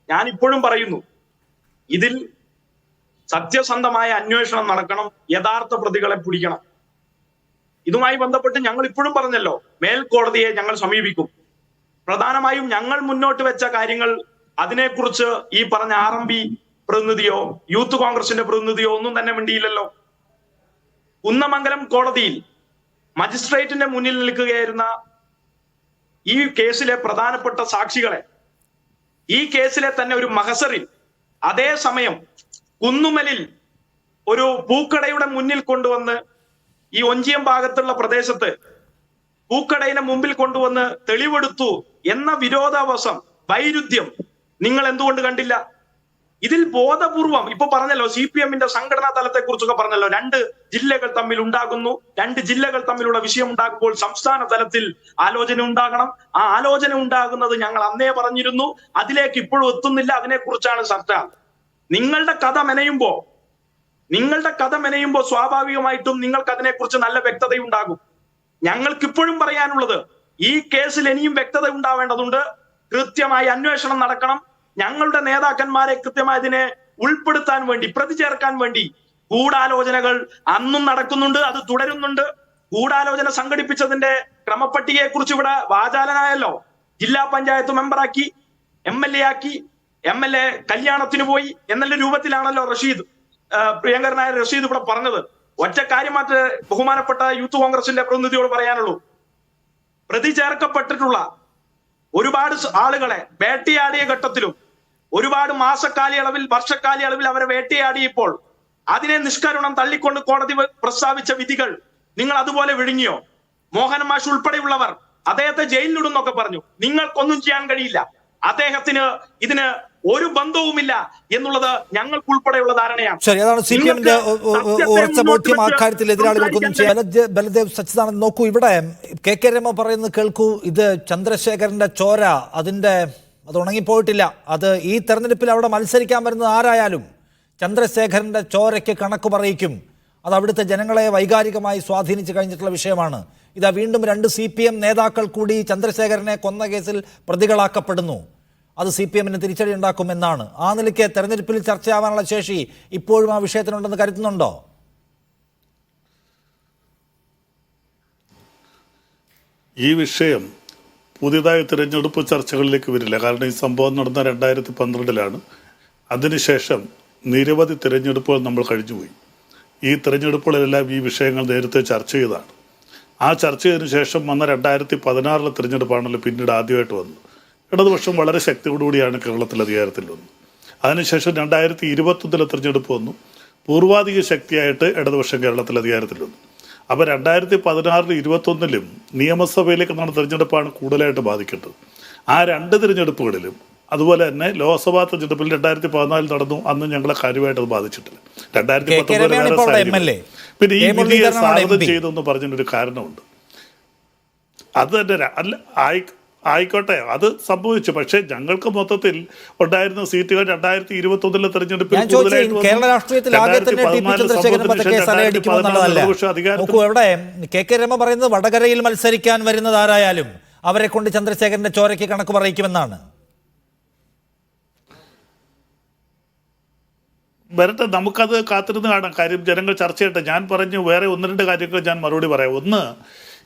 ഞാൻ ഇപ്പോഴും പറയുന്നു, ഇതിൽ സത്യസന്ധമായ അന്വേഷണം നടക്കണം, യഥാർത്ഥ പ്രതികളെ പിടിക്കണം. ഇതുമായി ബന്ധപ്പെട്ട് ഞങ്ങൾ ഇപ്പോഴും പറഞ്ഞല്ലോ, മേൽക്കോടതിയെ ഞങ്ങൾ സമീപിക്കും. പ്രധാനമായും ഞങ്ങൾ മുന്നോട്ട് വെച്ച കാര്യങ്ങൾ, അതിനെക്കുറിച്ച് ഈ പറഞ്ഞ RMP പ്രതിനിധിയോ യൂത്ത് കോൺഗ്രസിന്റെ പ്രതിനിധിയോ ഒന്നും തന്നെ മിണ്ടിയില്ലല്ലോ. കുന്നമംഗലം കോടതിയിൽ മജിസ്ട്രേറ്റിന്റെ മുന്നിൽ നിൽക്കുകയായിരുന്ന ഈ കേസിലെ പ്രധാനപ്പെട്ട സാക്ഷികളെ, ഈ കേസിലെ തന്നെ ഒരു മഹസറിൽ, അതേസമയം കുന്നുമലിൽ ഒരു പൂക്കടയുടെ മുന്നിൽ കൊണ്ടുവന്ന്, ഈ ഒഞ്ചിയം ഭാഗത്തുള്ള പ്രദേശത്ത് പൂക്കടയിലെ മുമ്പിൽ കൊണ്ടുവന്ന് തെളിവെടുത്തു എന്ന വിരോധാഭാസം, വൈരുദ്ധ്യം നിങ്ങൾ എന്തുകൊണ്ട് കണ്ടില്ല? ഇതിൽ ബോധപൂർവം ഇപ്പൊ പറഞ്ഞല്ലോ, CPM-ന്റെ സംഘടനാ തലത്തെ കുറിച്ചൊക്കെ പറഞ്ഞല്ലോ, 2 ജില്ലകൾ തമ്മിൽ ഉണ്ടാകുന്നു, 2 ജില്ലകൾ തമ്മിലുള്ള വിഷയം ഉണ്ടാകുമ്പോൾ സംസ്ഥാന തലത്തിൽ ആലോചന ഉണ്ടാകണം. ആ ആലോചന ഉണ്ടാകുന്നത് ഞങ്ങൾ അന്നേ പറഞ്ഞിരുന്നു, അതിലേക്ക് ഇപ്പോഴും എത്തുന്നില്ല, അതിനെക്കുറിച്ചാണ് ചർച്ച. നിങ്ങളുടെ കഥ മെനയുമ്പോ സ്വാഭാവികമായിട്ടും നിങ്ങൾക്ക് അതിനെക്കുറിച്ച് നല്ല വ്യക്തതയുണ്ടാകും. ഞങ്ങൾക്കിപ്പോഴും പറയാനുള്ളത്, ഈ കേസിൽ ഇനിയും വ്യക്തത ഉണ്ടാവേണ്ടതുണ്ട്, കൃത്യമായി അന്വേഷണം നടക്കണം. ഞങ്ങളുടെ നേതാക്കന്മാരെ കൃത്യമായി ഇതിനെ ഉൾപ്പെടുത്താൻ വേണ്ടി, പ്രതി ചേർക്കാൻ വേണ്ടി ഗൂഢാലോചനകൾ അന്നും നടക്കുന്നുണ്ട്, അത് തുടരുന്നുണ്ട്. ഗൂഢാലോചന സംഘടിപ്പിച്ചതിന്റെ ക്രമപ്പട്ടികയെ കുറിച്ച് ഇവിടെ വാചാലനായല്ലോ. ജില്ലാ പഞ്ചായത്ത് മെമ്പറാക്കി, MLA ആക്കി, MLA കല്യാണത്തിന് പോയി എന്നുള്ള രൂപത്തിലാണല്ലോ പ്രിയങ്കരനായ റഷീദ് ഇവിടെ പറഞ്ഞത്. ഒറ്റ കാര്യം മാത്രമേ ബഹുമാനപ്പെട്ട യൂത്ത് കോൺഗ്രസിന്റെ പ്രതിനിധിയോട് പറയാനുള്ളൂ. പ്രതി ചേർക്കപ്പെട്ടിട്ടുള്ള ഒരുപാട് ആളുകളെ വേട്ടയാടിയ ഘട്ടത്തിലും, ഒരുപാട് മാസക്കാലയളവിൽ, വർഷക്കാലയളവിൽ അവരെ വേട്ടയാടിയപ്പോൾ അതിനെ നിഷ്കരുണം തള്ളിക്കൊണ്ട് കോടതി പ്രസ്താവിച്ച വിധികൾ നിങ്ങൾ അതുപോലെ വിഴുങ്ങിയോ? മോഹൻ മാഷ് ഉൾപ്പെടെയുള്ളവർ അദ്ദേഹത്തെ ജയിലിലിടുന്നൊക്കെ പറഞ്ഞു. നിങ്ങൾക്കൊന്നും ചെയ്യാൻ കഴിയില്ല. അദ്ദേഹത്തിന് ഇതിന് ഒരു ബന്ധവുമില്ല എന്നുള്ളത് ഞങ്ങൾക്കുൾപ്പെടെയുള്ള ധാരണയാണ്. ശരി, അതാണ് സി പി എമ്മിന്റെ ഉറച്ച ബോധ്യം. ആ കാര്യത്തിൽ എതിരാളികൾക്കൊന്നും ചെയ്യാൻ. ബലദേവ് സച്ചിദാനന്ദ്, നോക്കൂ, ഇവിടെ കെ രമ പറയുന്നത് കേൾക്കൂ. ഇത് ചന്ദ്രശേഖരന്റെ ചോര അത് ഉണങ്ങിപ്പോയിട്ടില്ല. അത് ഈ തെരഞ്ഞെടുപ്പിൽ അവിടെ മത്സരിക്കാൻ വരുന്നത് ആരായാലും ചന്ദ്രശേഖരന്റെ ചോരയ്ക്ക് കണക്ക് പറയിക്കും. അത് അവിടുത്തെ ജനങ്ങളെ വൈകാരികമായി സ്വാധീനിച്ചു കഴിഞ്ഞിട്ടുള്ള വിഷയമാണ്. ഇതാ വീണ്ടും 2 CPM നേതാക്കൾ കൂടി ചന്ദ്രശേഖരനെ കൊന്ന കേസിൽ പ്രതികളാക്കപ്പെടുന്നു. അത് CPM-ന് തിരിച്ചടി ഉണ്ടാക്കുമെന്നാണ്. ആ നിലയ്ക്ക് തെരഞ്ഞെടുപ്പിൽ ചർച്ചയാവാനുള്ള ശേഷി ഇപ്പോഴും ആ വിഷയത്തിനുണ്ടെന്ന് കരുതുന്നുണ്ടോ? ഈ വിഷയം പുതിയതായി തിരഞ്ഞെടുപ്പ് ചർച്ചകളിലേക്ക് വരില്ല. കാരണം ഈ സംഭവം നടന്ന 2012-ലാണ്. അതിനുശേഷം നിരവധി തിരഞ്ഞെടുപ്പുകൾ നമ്മൾ കഴിഞ്ഞുപോയി. ഈ തിരഞ്ഞെടുപ്പുകളിലെല്ലാം ഈ വിഷയങ്ങൾ നേരത്തെ ചർച്ച ചെയ്തതാണ്. ആ ചർച്ച ചെയ്തതിനു ശേഷം വന്ന 2016 തിരഞ്ഞെടുപ്പാണല്ലോ പിന്നീട് ആദ്യമായിട്ട് വന്നത്. ഇടതുപക്ഷം വളരെ ശക്തിയോടുകൂടിയാണ് കേരളത്തിൽ അധികാരത്തിൽ വന്നത്. അതിനുശേഷം 2021 തിരഞ്ഞെടുപ്പ് വന്നു. പൂർവാധിക ശക്തിയായിട്ട് ഇടതുപക്ഷം കേരളത്തിൽ അധികാരത്തിൽ വന്നു. അപ്പോൾ 2016 21 നിയമസഭയിലേക്ക് നടന്ന തിരഞ്ഞെടുപ്പാണ് കൂടുതലായിട്ട് ബാധിക്കേണ്ടത്. ആ 2 തിരഞ്ഞെടുപ്പുകളിലും അതുപോലെ തന്നെ ലോക്സഭാ തെരഞ്ഞെടുപ്പിൽ 2014 നടന്നു. അന്ന് ഞങ്ങളെ കാര്യമായിട്ട് അത് ബാധിച്ചിട്ടില്ല. 2019 പിന്നെ ഈ വിധിയെ സ്വാഗതം ചെയ്തെന്ന് പറഞ്ഞൊരു കാരണമുണ്ട്. അത് തന്നെ അല്ല ആയിക്കോട്ടെ, അത് സംഭവിച്ചു. പക്ഷേ ഞങ്ങൾക്ക് മൊത്തത്തിൽ ഉണ്ടായിരുന്ന സീറ്റുകൾ 2021 തെരഞ്ഞെടുപ്പിൽ കേരള രാഷ്ട്രീയത്തിൽ ആകെ തന്നെ ടി.പി. ചന്ദ്രശേഖരൻ വധക്കേസ് അലയടിക്കുമെന്നുള്ളതല്ല. നോക്കൂ, എവിടെ കെ രമ പറയുന്നത് വടകരയിൽ മത്സരിക്കാൻ വരുന്നത് ആരായാലും അവരെ കൊണ്ട് ചന്ദ്രശേഖരന്റെ ചോരയ്ക്ക് കണക്ക് പറയിക്കുമെന്നാണ്. വരട്ടെ, നമുക്കത് കാത്തിരുന്ന് കാണാം. കാര്യം ജനങ്ങൾ ചർച്ച ചെയ്യട്ടെ. ഞാൻ പറഞ്ഞു വേറെ 1-2 കാര്യങ്ങൾ ഞാൻ മറുപടി പറയാം. ഒന്ന്,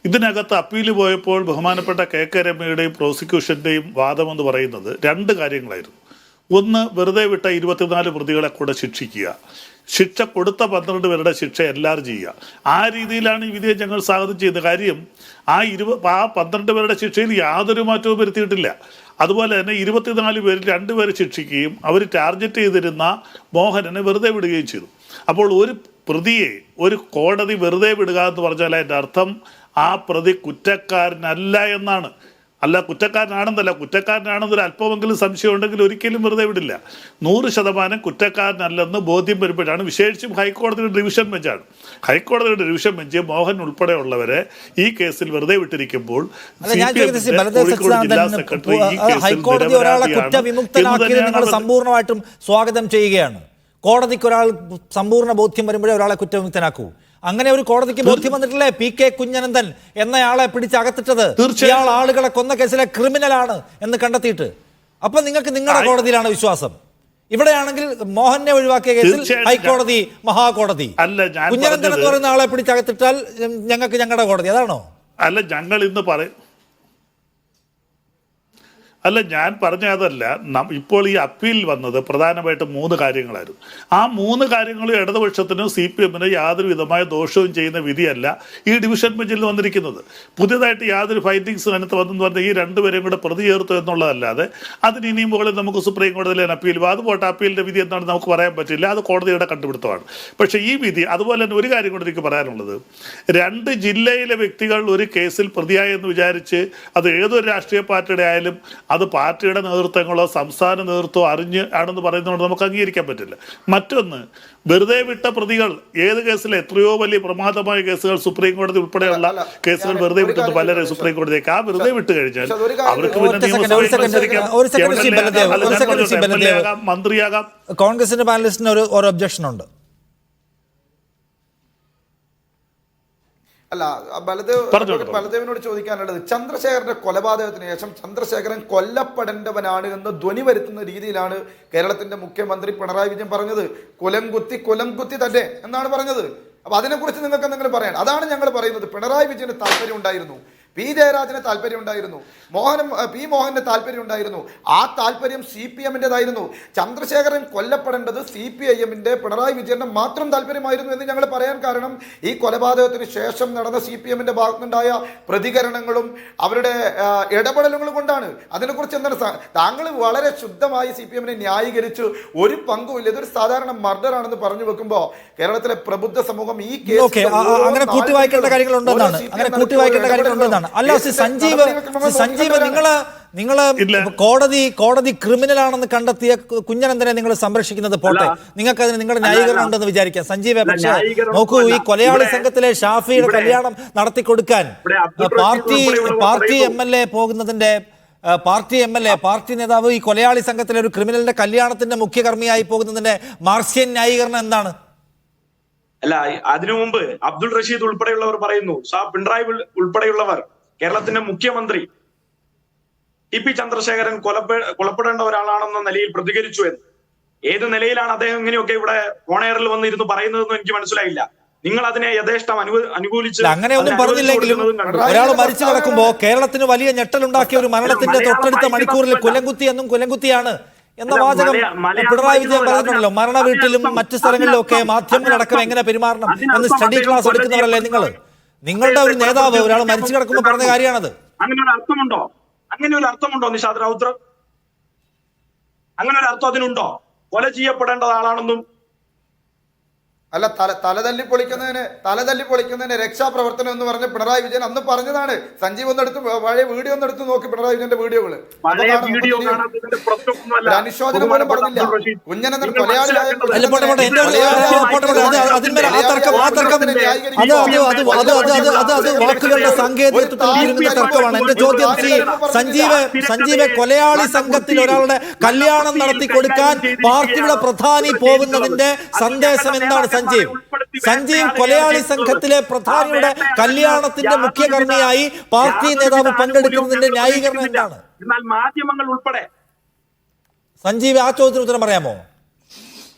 ഇതിനകത്ത് അപ്പീൽ പോയപ്പോൾ ബഹുമാനപ്പെട്ട കെ രമയുടെയും പ്രോസിക്യൂഷൻ്റെയും വാദമെന്ന് പറയുന്നത് 2 കാര്യങ്ങളായിരുന്നു. ഒന്ന്, വെറുതെ വിട്ട 24 പ്രതികളെ കൂടെ ശിക്ഷിക്കുക, ശിക്ഷ കൊടുത്ത 12 പേരുടെ ശിക്ഷ എല്ലാവരും ചെയ്യുക. ആ രീതിയിലാണ് ഈ വിധിയെ ഞങ്ങൾ സ്വാഗതം ചെയ്യുന്നത്. കാര്യം ആ 12 പേരുടെ ശിക്ഷയിൽ യാതൊരു മാറ്റവും വരുത്തിയിട്ടില്ല. അതുപോലെ തന്നെ 24 പേരിൽ 2 പേരെ ശിക്ഷിക്കുകയും അവർ ടാർഗറ്റ് ചെയ്തിരുന്ന മോഹനനെ വെറുതെ വിടുകയും ചെയ്തു. അപ്പോൾ ഒരു പ്രതിയെ ഒരു കോടതി വെറുതെ വിടുക എന്ന് പറഞ്ഞാൽ അതിൻ്റെ അർത്ഥം ആ പ്രതി കുറ്റക്കാരനല്ല എന്നാണ്. അല്ല, കുറ്റക്കാരനാണെന്നല്ല, കുറ്റക്കാരനാണെന്നൊരു അല്പമെങ്കിലും സംശയം ഉണ്ടെങ്കിൽ ഒരിക്കലും വെറുതെ വിടില്ല. 100% കുറ്റക്കാരനല്ലെന്ന് ബോധ്യം വരുമ്പോഴാണ്. വിശേഷിച്ചും ഹൈക്കോടതിയുടെ ഡിവിഷൻ ബെഞ്ചാണ്. ഹൈക്കോടതിയുടെ ഡിവിഷൻ ബെഞ്ച് മോഹൻ ഉൾപ്പെടെയുള്ളവരെ ഈ കേസിൽ വെറുതെ വിട്ടിരിക്കുമ്പോൾ ഹൈക്കോടതി ഒരാളെ കുറ്റവിമുക്തനാക്കിയത് നിങ്ങൾ സമ്പൂർണ്ണമായിട്ടും സ്വാഗതം ചെയ്യുകയാണ്. കോടതിക്ക് ഒരാൾ സമ്പൂർണ്ണ ബോധ്യം വരുമ്പോഴേ ഒരാളെ കുറ്റവിമുക്തനാക്കൂ. അങ്ങനെ ഒരു കോടതിക്ക് ബോധ്യം വന്നിട്ടില്ലേ PK കുഞ്ഞനന്ദൻ എന്നയാളെ പിടിച്ചകത്തിട്ടത്? ഇയാൾ ആളുകളെ കൊന്ന കേസിലെ ക്രിമിനലാണ് എന്ന് കണ്ടെത്തിയിട്ട്. അപ്പൊ നിങ്ങൾക്ക് നിങ്ങളുടെ കോടതിയിലാണ് വിശ്വാസം. ഇവിടെയാണെങ്കിൽ മോഹനെ ഒഴിവാക്കിയ കേസിൽ ഹൈക്കോടതി മഹാകോടതി, കുഞ്ഞനന്ദൻ എന്ന് പറയുന്ന ആളെ പിടിച്ചകത്തിട്ടാൽ ഞങ്ങൾക്ക് ഞങ്ങളുടെ കോടതി. അതാണോ? അല്ല, ഞങ്ങൾ ഇന്ന് ഞാൻ പറഞ്ഞ അതല്ല. ഇപ്പോൾ ഈ അപ്പീൽ വന്നത് പ്രധാനമായിട്ടും 3 കാര്യങ്ങളായിരുന്നു. ആ 3 കാര്യങ്ങളും ഇടതുപക്ഷത്തിനും CPM-നും യാതൊരു വിധമായ ദോഷവും ചെയ്യുന്ന വിധിയല്ല ഈ ഡിവിഷൻ ബെഞ്ചിൽ വന്നിരിക്കുന്നത്. പുതിയതായിട്ട് യാതൊരു ഫൈൻഡിങ്സും അതിനകത്ത് വന്നെന്ന് പറഞ്ഞാൽ ഈ 2 പേരെയും കൂടെ പ്രതി ചേർത്തു എന്നുള്ളതല്ലാതെ അതിന് ഇനിയും മുകളിൽ നമുക്ക് സുപ്രീം കോടതിയിൽ അപ്പീൽ അത് പോട്ടെ. അപ്പീലിൻ്റെ വിധി എന്താണെന്ന് നമുക്ക് പറയാൻ പറ്റില്ല. അത് കോടതിയുടെ കണ്ടുപിടുത്തമാണ്. പക്ഷേ ഈ വിധി, അതുപോലെ തന്നെ ഒരു കാര്യം കൊണ്ട് എനിക്ക് പറയാനുള്ളത്, 2 ജില്ലയിലെ വ്യക്തികൾ ഒരു കേസിൽ പ്രതിയായെന്ന് വിചാരിച്ച് അത് ഏതൊരു രാഷ്ട്രീയ പാർട്ടിയുടെ ആയാലും അത് പാർട്ടിയുടെ നേതൃത്വങ്ങളോ സംസ്ഥാന നേതൃത്വം അറിഞ്ഞ് ആണെന്ന് പറയുന്നതുകൊണ്ട് നമുക്ക് അംഗീകരിക്കാൻ പറ്റില്ല. മറ്റൊന്ന്, വെറുതെ വിട്ട പ്രതികൾ ഏത് കേസിൽ എത്രയോ വലിയ പ്രമാദമായ കേസുകൾ സുപ്രീം കോടതി ഉൾപ്പെടെയുള്ള കേസുകൾ വെറുതെ വിട്ടിട്ട് പലരെ സുപ്രീം കോടതിയേക്ക് ആ വെറുതെ വിട്ട് കഴിഞ്ഞാൽ അവർക്ക് പിന്നെ മന്ത്രിയാകാം. കോൺഗ്രസിന്റെ പാനലിസ്റ്റിന് ഒരു ഒബ്ജക്ഷൻ ഉണ്ട്. അല്ല, ബലദേവിനോട് ചോദിക്കാനുള്ളത്, ചന്ദ്രശേഖരന്റെ കൊലപാതകത്തിന് ശേഷം ചന്ദ്രശേഖരൻ കൊല്ലപ്പെടേണ്ടവനാണ് എന്ന് ധ്വനി വരുത്തുന്ന രീതിയിലാണ് കേരളത്തിന്റെ മുഖ്യമന്ത്രി പിണറായി വിജയൻ പറഞ്ഞത്. കൊലം കുത്തി തന്നെ എന്നാണ് പറഞ്ഞത്. അപ്പൊ അതിനെക്കുറിച്ച് നിങ്ങൾക്ക് എന്തെങ്കിലും പറയാൻ? അതാണ് ഞങ്ങൾ പറയുന്നത്. പിണറായി വിജയന് താല്പര്യം ഉണ്ടായിരുന്നു പി ജയരാജന് താല്പര്യമുണ്ടായിരുന്നു, പി മോഹന് താല്പര്യമുണ്ടായിരുന്നു. ആ താല്പര്യം CPM-ൻ്റെതായിരുന്നു. ചന്ദ്രശേഖരൻ കൊല്ലപ്പെടേണ്ടത് CPIM-ന്റെ പിണറായി വിജയന്റെ മാത്രം താല്പര്യമായിരുന്നു എന്ന് ഞങ്ങൾ പറയാൻ കാരണം ഈ കൊലപാതകത്തിന് ശേഷം നടന്ന CPM-ന്റെ ഭാഗത്തുനിന്നുണ്ടായ പ്രതികരണങ്ങളും അവരുടെ ഇടപെടലുകളും കൊണ്ടാണ്. അതിനെക്കുറിച്ച് എന്താണ് താങ്കൾ വളരെ ശുദ്ധമായി CPM-നെ ന്യായീകരിച്ച് ഒരു പങ്കുമില്ല, ഇതൊരു സാധാരണ മർഡർ ആണെന്ന് പറഞ്ഞു വെക്കുമ്പോൾ കേരളത്തിലെ പ്രബുദ്ധ സമൂഹം ഈ കേസ് അങ്ങനെ കൂട്ടി വായിക്കേണ്ട കാര്യങ്ങളുണ്ടെന്നാണ്, അങ്ങനെ കൂട്ടി വായിക്കേണ്ട കാര്യങ്ങളുണ്ടെന്നാണ്. അല്ല സഞ്ജീവ് നിങ്ങള് കോടതി ക്രിമിനലാണെന്ന് കണ്ടെത്തിയ കുഞ്ഞനന്തനെ നിങ്ങൾ സംരക്ഷിക്കുന്നത് പോട്ടെ, നിങ്ങൾക്ക് അതിന് നിങ്ങളുടെ ന്യായീകരണം ഉണ്ടെന്ന് വിചാരിക്കാം സഞ്ജീവെ. പക്ഷേ നോക്കൂ, ഈ കൊലയാളി സംഘത്തിലെ ഷാഫിയുടെ കല്യാണം നടത്തി കൊടുക്കാൻ പാർട്ടി MLA പോകുന്നതിന്റെ പാർട്ടി നേതാവ് ഈ കൊലയാളി സംഘത്തിലെ ഒരു ക്രിമിനലിന്റെ കല്യാണത്തിന്റെ മുഖ്യകർമ്മിയായി പോകുന്നതിന്റെ മാർക്സിയൻ ന്യായീകരണം എന്താണ്? അല്ല, അതിനു മുമ്പ് അബ്ദുൾ റഷീദ് ഉൾപ്പെടെയുള്ളവർ പറയുന്നു, പിണറായി ഉൾപ്പെടെയുള്ളവർ കേരളത്തിന്റെ മുഖ്യമന്ത്രി TP ചന്ദ്രശേഖരൻ കൊലപ്പെടേണ്ട ഒരാളാണെന്ന നിലയിൽ പ്രതികരിച്ചു എന്ന്. ഏത് നിലയിലാണ് അദ്ദേഹം ഇങ്ങനെയൊക്കെ ഇവിടെ ഓണയറിൽ വന്നിരുന്ന് പറയുന്നതെന്ന് എനിക്ക് മനസ്സിലായില്ല. നിങ്ങൾ അതിനെ യഥേഷ്ടം അനുകൂലിച്ച് അങ്ങനെ ഒന്നും പറഞ്ഞില്ലെങ്കിലും ഒരാൾ മരിച്ചു കിടക്കുമ്പോ കേരളത്തിന് വലിയ ഞെട്ടലുണ്ടാക്കിയ ഒരു മരണത്തിന്റെ തൊട്ടടുത്ത മണിക്കൂറിൽ കുലംകുത്തി എന്നും കുലംകുത്തിയാണ് എന്ന വാചകം പിണറായി വിജയൻ പറഞ്ഞിട്ടുണ്ടല്ലോ. മരണ വീട്ടിലും മറ്റു സ്ഥലങ്ങളിലും ഒക്കെ മാധ്യമങ്ങളടക്കം എങ്ങനെ പെരുമാറണം എന്ന് സ്റ്റഡി ക്ലാസ് എടുക്കുന്നവരല്ലേ നിങ്ങൾ? നിങ്ങളുടെ ഒരു നേതാവ് ഒരാൾ മരിച്ചു കിടക്കുമ്പോൾ പറഞ്ഞ കാര്യമാണത്. അങ്ങനെ ഒരു അർത്ഥമുണ്ടോ നിഷാദ് റൌത്തർ? അങ്ങനെ ഒരു അർത്ഥം അതിനുണ്ടോ? കൊല ചെയ്യപ്പെടേണ്ട ആളാണെന്നും അല്ല, തലതല്ലി പൊളിക്കുന്നതിന് രക്ഷാപ്രവർത്തനം എന്ന് പറഞ്ഞ പിണറായി വിജയൻ അന്ന് പറഞ്ഞതാണ്. സഞ്ജീവ് ഒന്നെടുത്ത് പഴയ വീഡിയോ ഒന്നെടുത്ത് നോക്കി, പിണറായി വിജയന്റെ വീഡിയോകള് അനുശോചനം പോലും പറഞ്ഞില്ല. കുഞ്ഞനന്തൻ കൊലയാളിയായ വാക്കുകളുടെ സാങ്കേതികത്വത്തിൽ തർക്കമാണ്. എന്റെ ചോദ്യം സഞ്ജീവ് കൊലയാളി സംഘത്തിൽ ഒരാളുടെ കല്യാണം നടത്തി കൊടുക്കാൻ പാർട്ടിയുടെ പ്രധാനി പോകുന്നതിന്റെ സന്ദേശം എന്താണ്? സഞ്ജീവ് കൊലയാളി സംഘത്തിലെ പ്രധാനിയുടെ കല്യാണത്തിന്റെ മുഖ്യകർമ്മിയായി പാർട്ടി നേതാവ് പങ്കെടുക്കുന്നതിന്റെ ന്യായീകരണം എന്താണ്? എന്നാൽ മാധ്യമങ്ങൾ ഉൾപ്പെടെ സഞ്ജീവ് ആ ചോദ്യത്തിന് ഉത്തരം പറയാമോ?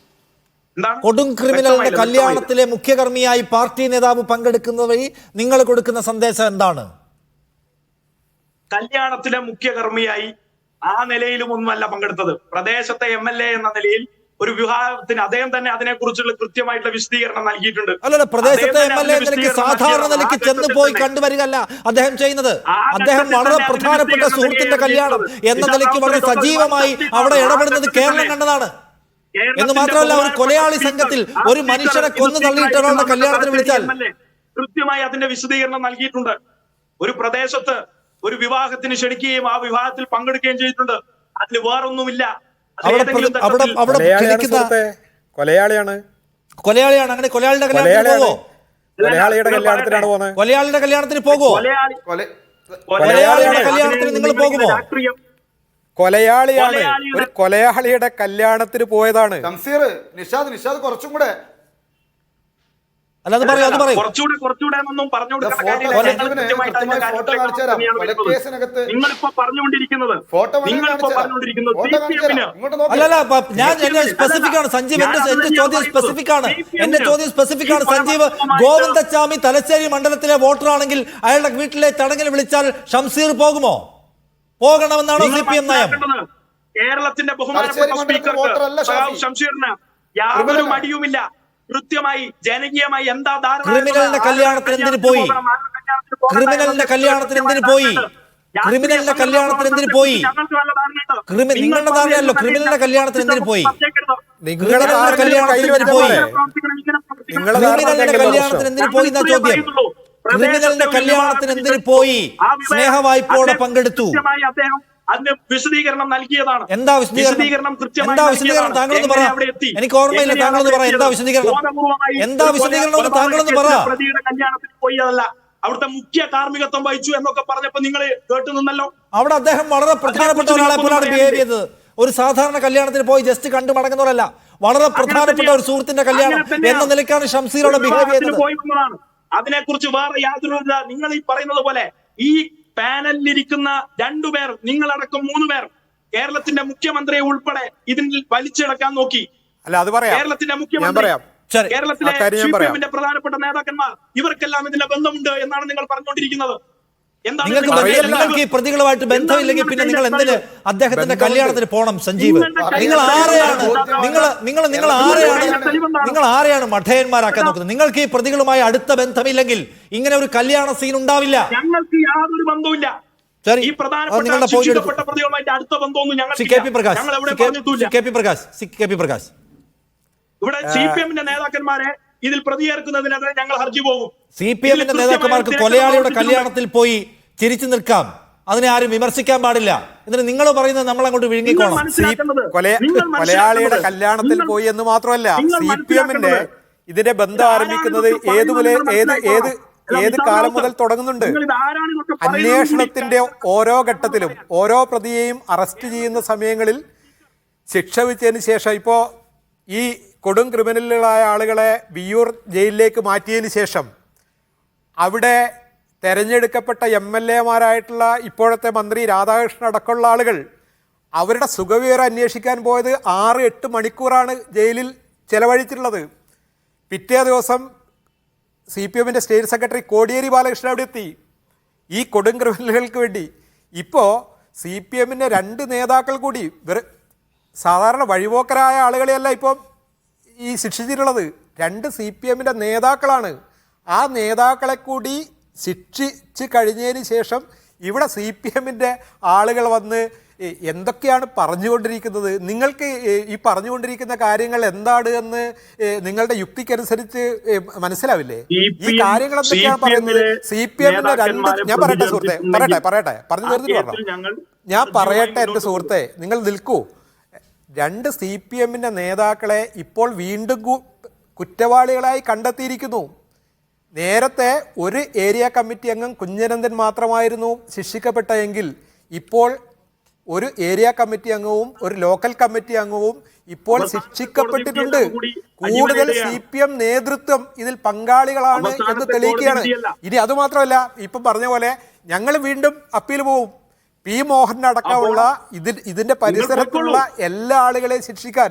കൊടും ക്രിമിനലിന്റെ കല്യാണത്തിലെ മുഖ്യകർമ്മിയായി പാർട്ടി നേതാവ് പങ്കെടുക്കുന്ന വഴി നിങ്ങൾ കൊടുക്കുന്ന സന്ദേശം എന്താണ്? കല്യാണത്തിലെ മുഖ്യകർമ്മിയായി ആ നിലയിലും ഒന്നുമല്ല പങ്കെടുത്തത്. പ്രദേശത്തെ MLA എന്ന നിലയിൽ ഒരു വിവാഹത്തിന് അദ്ദേഹം തന്നെ അതിനെക്കുറിച്ചുള്ള കൃത്യമായിട്ടുള്ള വിശദീകരണം നൽകിയിട്ടുണ്ട്. അല്ലല്ല, പ്രദേശത്തെ MLA നിലയ്ക്ക് സാധാരണ നിലയ്ക്ക് ചെന്ന് പോയി കണ്ടുവരികയല്ല അദ്ദേഹം ചെയ്യുന്നത്. അദ്ദേഹം വളരെ പ്രധാനപ്പെട്ട സുഹൃത്തിന്റെ കല്യാണം എന്ന നിലയ്ക്ക് വളരെ സജീവമായി അവിടെ ഇടപെടുന്നത് കേരളം കണ്ടതാണ്. എന്ന് മാത്രമല്ല, ഒരു കൊലയാളി സംഘത്തിൽ ഒരു മനുഷ്യനെ കൊന്നു തള്ളിയിട്ട് ഒരാളുടെ കല്യാണത്തിന് വിളിച്ചാൽ കൃത്യമായി അതിന്റെ വിശദീകരണം നൽകിയിട്ടുണ്ട്. ഒരു പ്രദേശത്ത് ഒരു വിവാഹത്തിന് ക്ഷണിക്കുകയും ആ വിവാഹത്തിൽ പങ്കെടുക്കുകയും ചെയ്തിട്ടുണ്ട്. അതിൽ വേറൊന്നുമില്ല. കൊലയാളിയാണ്. അങ്ങനെ കൊലയാളിയുടെ കല്യാണത്തിന് പോകുമോ? കൊലയാളിയുടെ കല്യാണത്തിന് പോകുമോ? കൊലയാളിയുടെ കല്യാണത്തിന് നിങ്ങൾ പോകുമോ? കൊലയാളിയാണ്, ഒരു കൊലയാളിയുടെ കല്യാണത്തിന് പോയതാണ്. നിഷാദ് കുറച്ചും കൂടെ അല്ല, അത് പറയൂ. കുറച്ചുകൂടെ എന്നൊന്നും പറഞ്ഞു കൊടുക്കേണ്ട കാര്യമില്ല. നിങ്ങളിപ്പോ പറഞ്ഞുകൊണ്ടിരിക്കുന്നത് അല്ലല്ല, ഞാൻ സ്പെസിഫിക് ആണ് സഞ്ജീവ്. എന്റെ ചോദ്യം സ്പെസിഫിക് ആണ് സഞ്ജീവ്. ഗോവിന്ദച്ചാമി തലശ്ശേരി മണ്ഡലത്തിലെ വോട്ടറാണെങ്കിൽ അയാളുടെ വീട്ടിലെ ചടങ്ങിൽ വിളിച്ചാൽ ഷംസീർ പോകുമോ? പോകണമെന്നാണോ CPM നയം? കേരളത്തിന്റെ ബഹുമാനപ്പെട്ട സ്പീക്കർ ഷംസീറിന് യാതൊരു മടിയുമില്ല. കൃത്യമായി ജനകീയമായി എന്താ ക്രിമിനലിന്റെ കല്യാണത്തിന് എന്തിനു പോയി? നിങ്ങളുടെ ധാരണയല്ലോ. ക്രിമിനലിന്റെ കല്യാണത്തിന് എന്തിനു പോയി? എന്നാ ചോദ്യം. ക്രിമിനലിന്റെ കല്യാണത്തിന് എന്തിനു പോയി? സ്നേഹവായ്പോടെ പങ്കെടുത്തു. അതിന് വിശദീകരണം നൽകിയതാണ്. എന്താ വിശദീകരണം? താങ്കളൊന്ന് പറ. എനിക്ക് ഓർമ്മയില്ല, താങ്കളൊന്ന് പറ. എന്താ വിശദീകരണം താങ്കളൊന്ന് പറ. പ്രതിയുടെ കല്യാണത്തിന് പോയതല്ല, അവിടുത്തെ മുഖ്യ കാർമ്മികത്വം വഹിച്ചു എന്നൊക്കെ പറഞ്ഞപ്പോ നിങ്ങൾ കേട്ടു നിന്നല്ലോ. അവിടെ അദ്ദേഹം വളരെ പ്രധാനപ്പെട്ട ഒരാളെ പോലാണ് ബിഹേവ് ചെയ്തത്. ഒരു സാധാരണ കല്യാണത്തിന് പോയി ജസ്റ്റ് കണ്ടു മടങ്ങുന്നവരല്ല, വളരെ പ്രധാനപ്പെട്ട ഒരു സുഹൃത്തിന്റെ കല്യാണം എന്ന നിലയ്ക്കാണ് ഷംസീറോട് ബിഹേവ് ചെയ്തത്. അതിനെക്കുറിച്ച് വേറെ യാതൊരു നിങ്ങൾ ഈ പറയുന്നത് പോലെ ഈ പാനലിലിരിക്കുന്ന 2 പേർ, നിങ്ങളടക്കം 3 പേർ, കേരളത്തിന്റെ മുഖ്യമന്ത്രിയെ ഉൾപ്പെടെ ഇതിൽ വലിച്ചിടക്കാൻ നോക്കി. അല്ല, അത് പറയാം. കേരളത്തിന്റെ മുഖ്യമന്ത്രി, കേരളത്തിലെ CPM-ന്റെ പ്രധാനപ്പെട്ട നേതാക്കന്മാർ, ഇവർക്കെല്ലാം ഇതിന്റെ ബന്ധമുണ്ട് എന്നാണ് നിങ്ങൾ പറഞ്ഞുകൊണ്ടിരിക്കുന്നത്. എന്താണ് നിങ്ങൾക്ക് നിങ്ങളുടെ കയ്യിലെ നിങ്ങൾക്ക് ഈ പ്രതികളുമായിട്ട് ബന്ധമില്ലെങ്കിൽ പിന്നെ നിങ്ങൾ എന്തിന് അദ്ദേഹത്തിന്റെ കല്യാണത്തിന് പോണം സഞ്ജീവ്? നിങ്ങൾ ആരെയാണ് നിങ്ങൾ ആരെയാണ് മഠയന്മാരാക്കാൻ നോക്കുന്നത്? നിങ്ങൾക്ക് ഈ പ്രതികളുമായി അടുത്ത ബന്ധമില്ലെങ്കിൽ ഇങ്ങനെ ഒരു കല്യാണ സീൻ ഉണ്ടാവില്ല. ഞങ്ങൾക്ക് യാതൊരു ബന്ധവുമില്ല. ഈ പ്രധാനപ്പെട്ട ശിക്ഷിക്കപ്പെട്ട പ്രതികളുമായിട്ട് അടുത്ത ബന്ധമൊന്നും ഞങ്ങൾ എവിടെ പറഞ്ഞിട്ടില്ല. ഇവിടെ CPM-ന്റെ നേതാക്കന്മാരെ ഇതിൽ പ്രതിയേർക്കുന്നതിനെതിരെ ഞങ്ങൾ ഹർജി പോകും. CPM-ന്റെ നേതാക്കന്മാർക്ക് കൊലയാളിയുടെ കല്യാണത്തിൽ പോയി ചിരിച്ചു നിൽക്കാം, അതിനെ ആരും വിമർശിക്കാൻ പാടില്ല. എന്നിട്ട് നിങ്ങൾ പറയുന്നത് നമ്മൾ അങ്ങോട്ട് വിഴുങ്ങിക്കോണം. കൊലയാളിയുടെ കല്യാണത്തിൽ പോയി എന്ന് മാത്രമല്ല, CPM-ന്റെ ഇതിന്റെ ബന്ധം ആരംഭിക്കുന്നത് ഏത് കാലം മുതൽ തുടങ്ങുന്നുണ്ട്. അന്വേഷണത്തിന്റെ ഓരോ ഘട്ടത്തിലും ഓരോ പ്രതിയെയും അറസ്റ്റ് ചെയ്യുന്ന സമയങ്ങളിൽ ശിക്ഷ വിധിച്ചതിന് ശേഷം, ഇപ്പോ ഈ കൊടും ക്രിമിനലുകളായ ആളുകളെ വിയ്യൂർ ജയിലിലേക്ക് മാറ്റിയതിന് ശേഷം അവിടെ തെരഞ്ഞെടുക്കപ്പെട്ട MLA-മാരായിട്ടുള്ള ഇപ്പോഴത്തെ മന്ത്രി രാധാകൃഷ്ണൻ അടക്കമുള്ള ആളുകൾ അവരുടെ സുഖവിവരം അന്വേഷിക്കാൻ പോയത് 6-8 മണിക്കൂറാണ് ജയിലിൽ ചെലവഴിച്ചിട്ടുള്ളത്. പിറ്റേ ദിവസം CPM-ന്റെ സ്റ്റേറ്റ് സെക്രട്ടറി കോടിയേരി ബാലകൃഷ്ണൻ അവിടെ എത്തി ഈ കൊടും ക്രിമിനലുകൾക്ക് വേണ്ടി. ഇപ്പോൾ CPM-ന്റെ 2 നേതാക്കൾ കൂടി സാധാരണ വഴിപോക്കരായ ആളുകളെയല്ല ഇപ്പോൾ ഈ ശിക്ഷിച്ചിട്ടുള്ളത്, 2 CPM-ന്റെ നേതാക്കളാണ്. ആ നേതാക്കളെ കൂടി ശിക്ഷിച്ച് കഴിഞ്ഞതിന് ശേഷം ഇവിടെ CPM-ന്റെ ആളുകൾ വന്ന് എന്തൊക്കെയാണ് പറഞ്ഞുകൊണ്ടിരിക്കുന്നത്? നിങ്ങൾക്ക് ഈ പറഞ്ഞുകൊണ്ടിരിക്കുന്ന കാര്യങ്ങൾ എന്താണ് എന്ന് നിങ്ങളുടെ യുക്തിക്കനുസരിച്ച് മനസ്സിലാവില്ലേ? ഈ കാര്യങ്ങൾ എന്തൊക്കെയാണ് പറയുന്നത്? CPM-ന്റെ 2 ഞാൻ പറയട്ടെ സുഹൃത്തെ, പറയട്ടെ പറഞ്ഞു തീർന്നിട്ട് പറഞ്ഞു. ഞാൻ പറയട്ടെ എൻ്റെ സുഹൃത്തെ, നിങ്ങൾ നിൽക്കൂ. 2 CPM-ന്റെ നേതാക്കളെ ഇപ്പോൾ വീണ്ടും കുറ്റവാളികളായി കണ്ടെത്തിയിരിക്കുന്നു. നേരത്തെ ഒരു ഏരിയ കമ്മിറ്റി അംഗം കുഞ്ഞനന്ദൻ മാത്രമായിരുന്നു ശിക്ഷിക്കപ്പെട്ടെങ്കിൽ ഇപ്പോൾ ഒരു ഏരിയ കമ്മിറ്റി അംഗവും ഒരു ലോക്കൽ കമ്മിറ്റി അംഗവും ഇപ്പോൾ ശിക്ഷിക്കപ്പെട്ടിട്ടുണ്ട്. കൂടുതൽ CPM നേതൃത്വം ഇതിൽ പങ്കാളികളാണ് എന്ന് തെളിയിക്കുകയാണ്. ഇനി അതുമാത്രമല്ല, ഇപ്പം പറഞ്ഞ പോലെ ഞങ്ങൾ വീണ്ടും അപ്പീൽ പോവും. P. മോഹൻ അടക്കമുള്ള ഇതിന്റെ പരിസരത്തുള്ള എല്ലാ ആളുകളെയും ശിക്ഷിക്കാൻ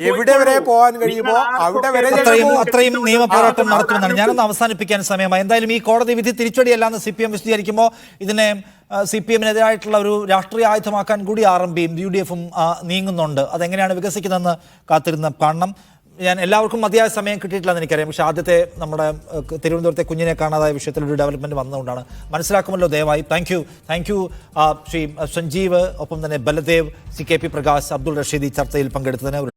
എവിടെ വരെ പോകാൻ കഴിയുമോ അവിടെ വരെ അത്രയും നിയമപോരാട്ടം നടത്തുമെന്നാണ്. ഞാനൊന്ന് അവസാനിപ്പിക്കാൻ സമയമായി. എന്തായാലും ഈ കോടതി വിധി തിരിച്ചടിയല്ലാന്ന് CPM വിശദീകരിക്കുമ്പോൾ ഇതിനെ CPM-നെതിരായിട്ടുള്ള ഒരു രാഷ്ട്രീയ ആയുധമാക്കാൻ കൂടി RMPയും UDF-ഉം നീങ്ങുന്നുണ്ട്. അതെങ്ങനെയാണ് വികസിക്കുന്നതെന്ന് കാത്തിരുന്ന് കാണണം. ഞാൻ എല്ലാവർക്കും മതിയായ സമയം കിട്ടിയിട്ടില്ലെന്ന് എനിക്കറിയാം. പക്ഷേ ആദ്യത്തെ നമ്മുടെ തിരുവനന്തപുരത്തെ കുഞ്ഞിനെ കാണാതായ വിഷയത്തിലൊരു ഡെവലപ്മെന്റ് വന്നതുകൊണ്ടാണ്. മനസ്സിലാക്കുമല്ലോ ദയവായി. താങ്ക് യു ശ്രീ സഞ്ജീവ്, ഒപ്പം തന്നെ ബലദേവ്, CKP പ്രകാശ്, അബ്ദുൾ റഷീദ് ഈ ചർച്ചയിൽ പങ്കെടുത്തതിന്.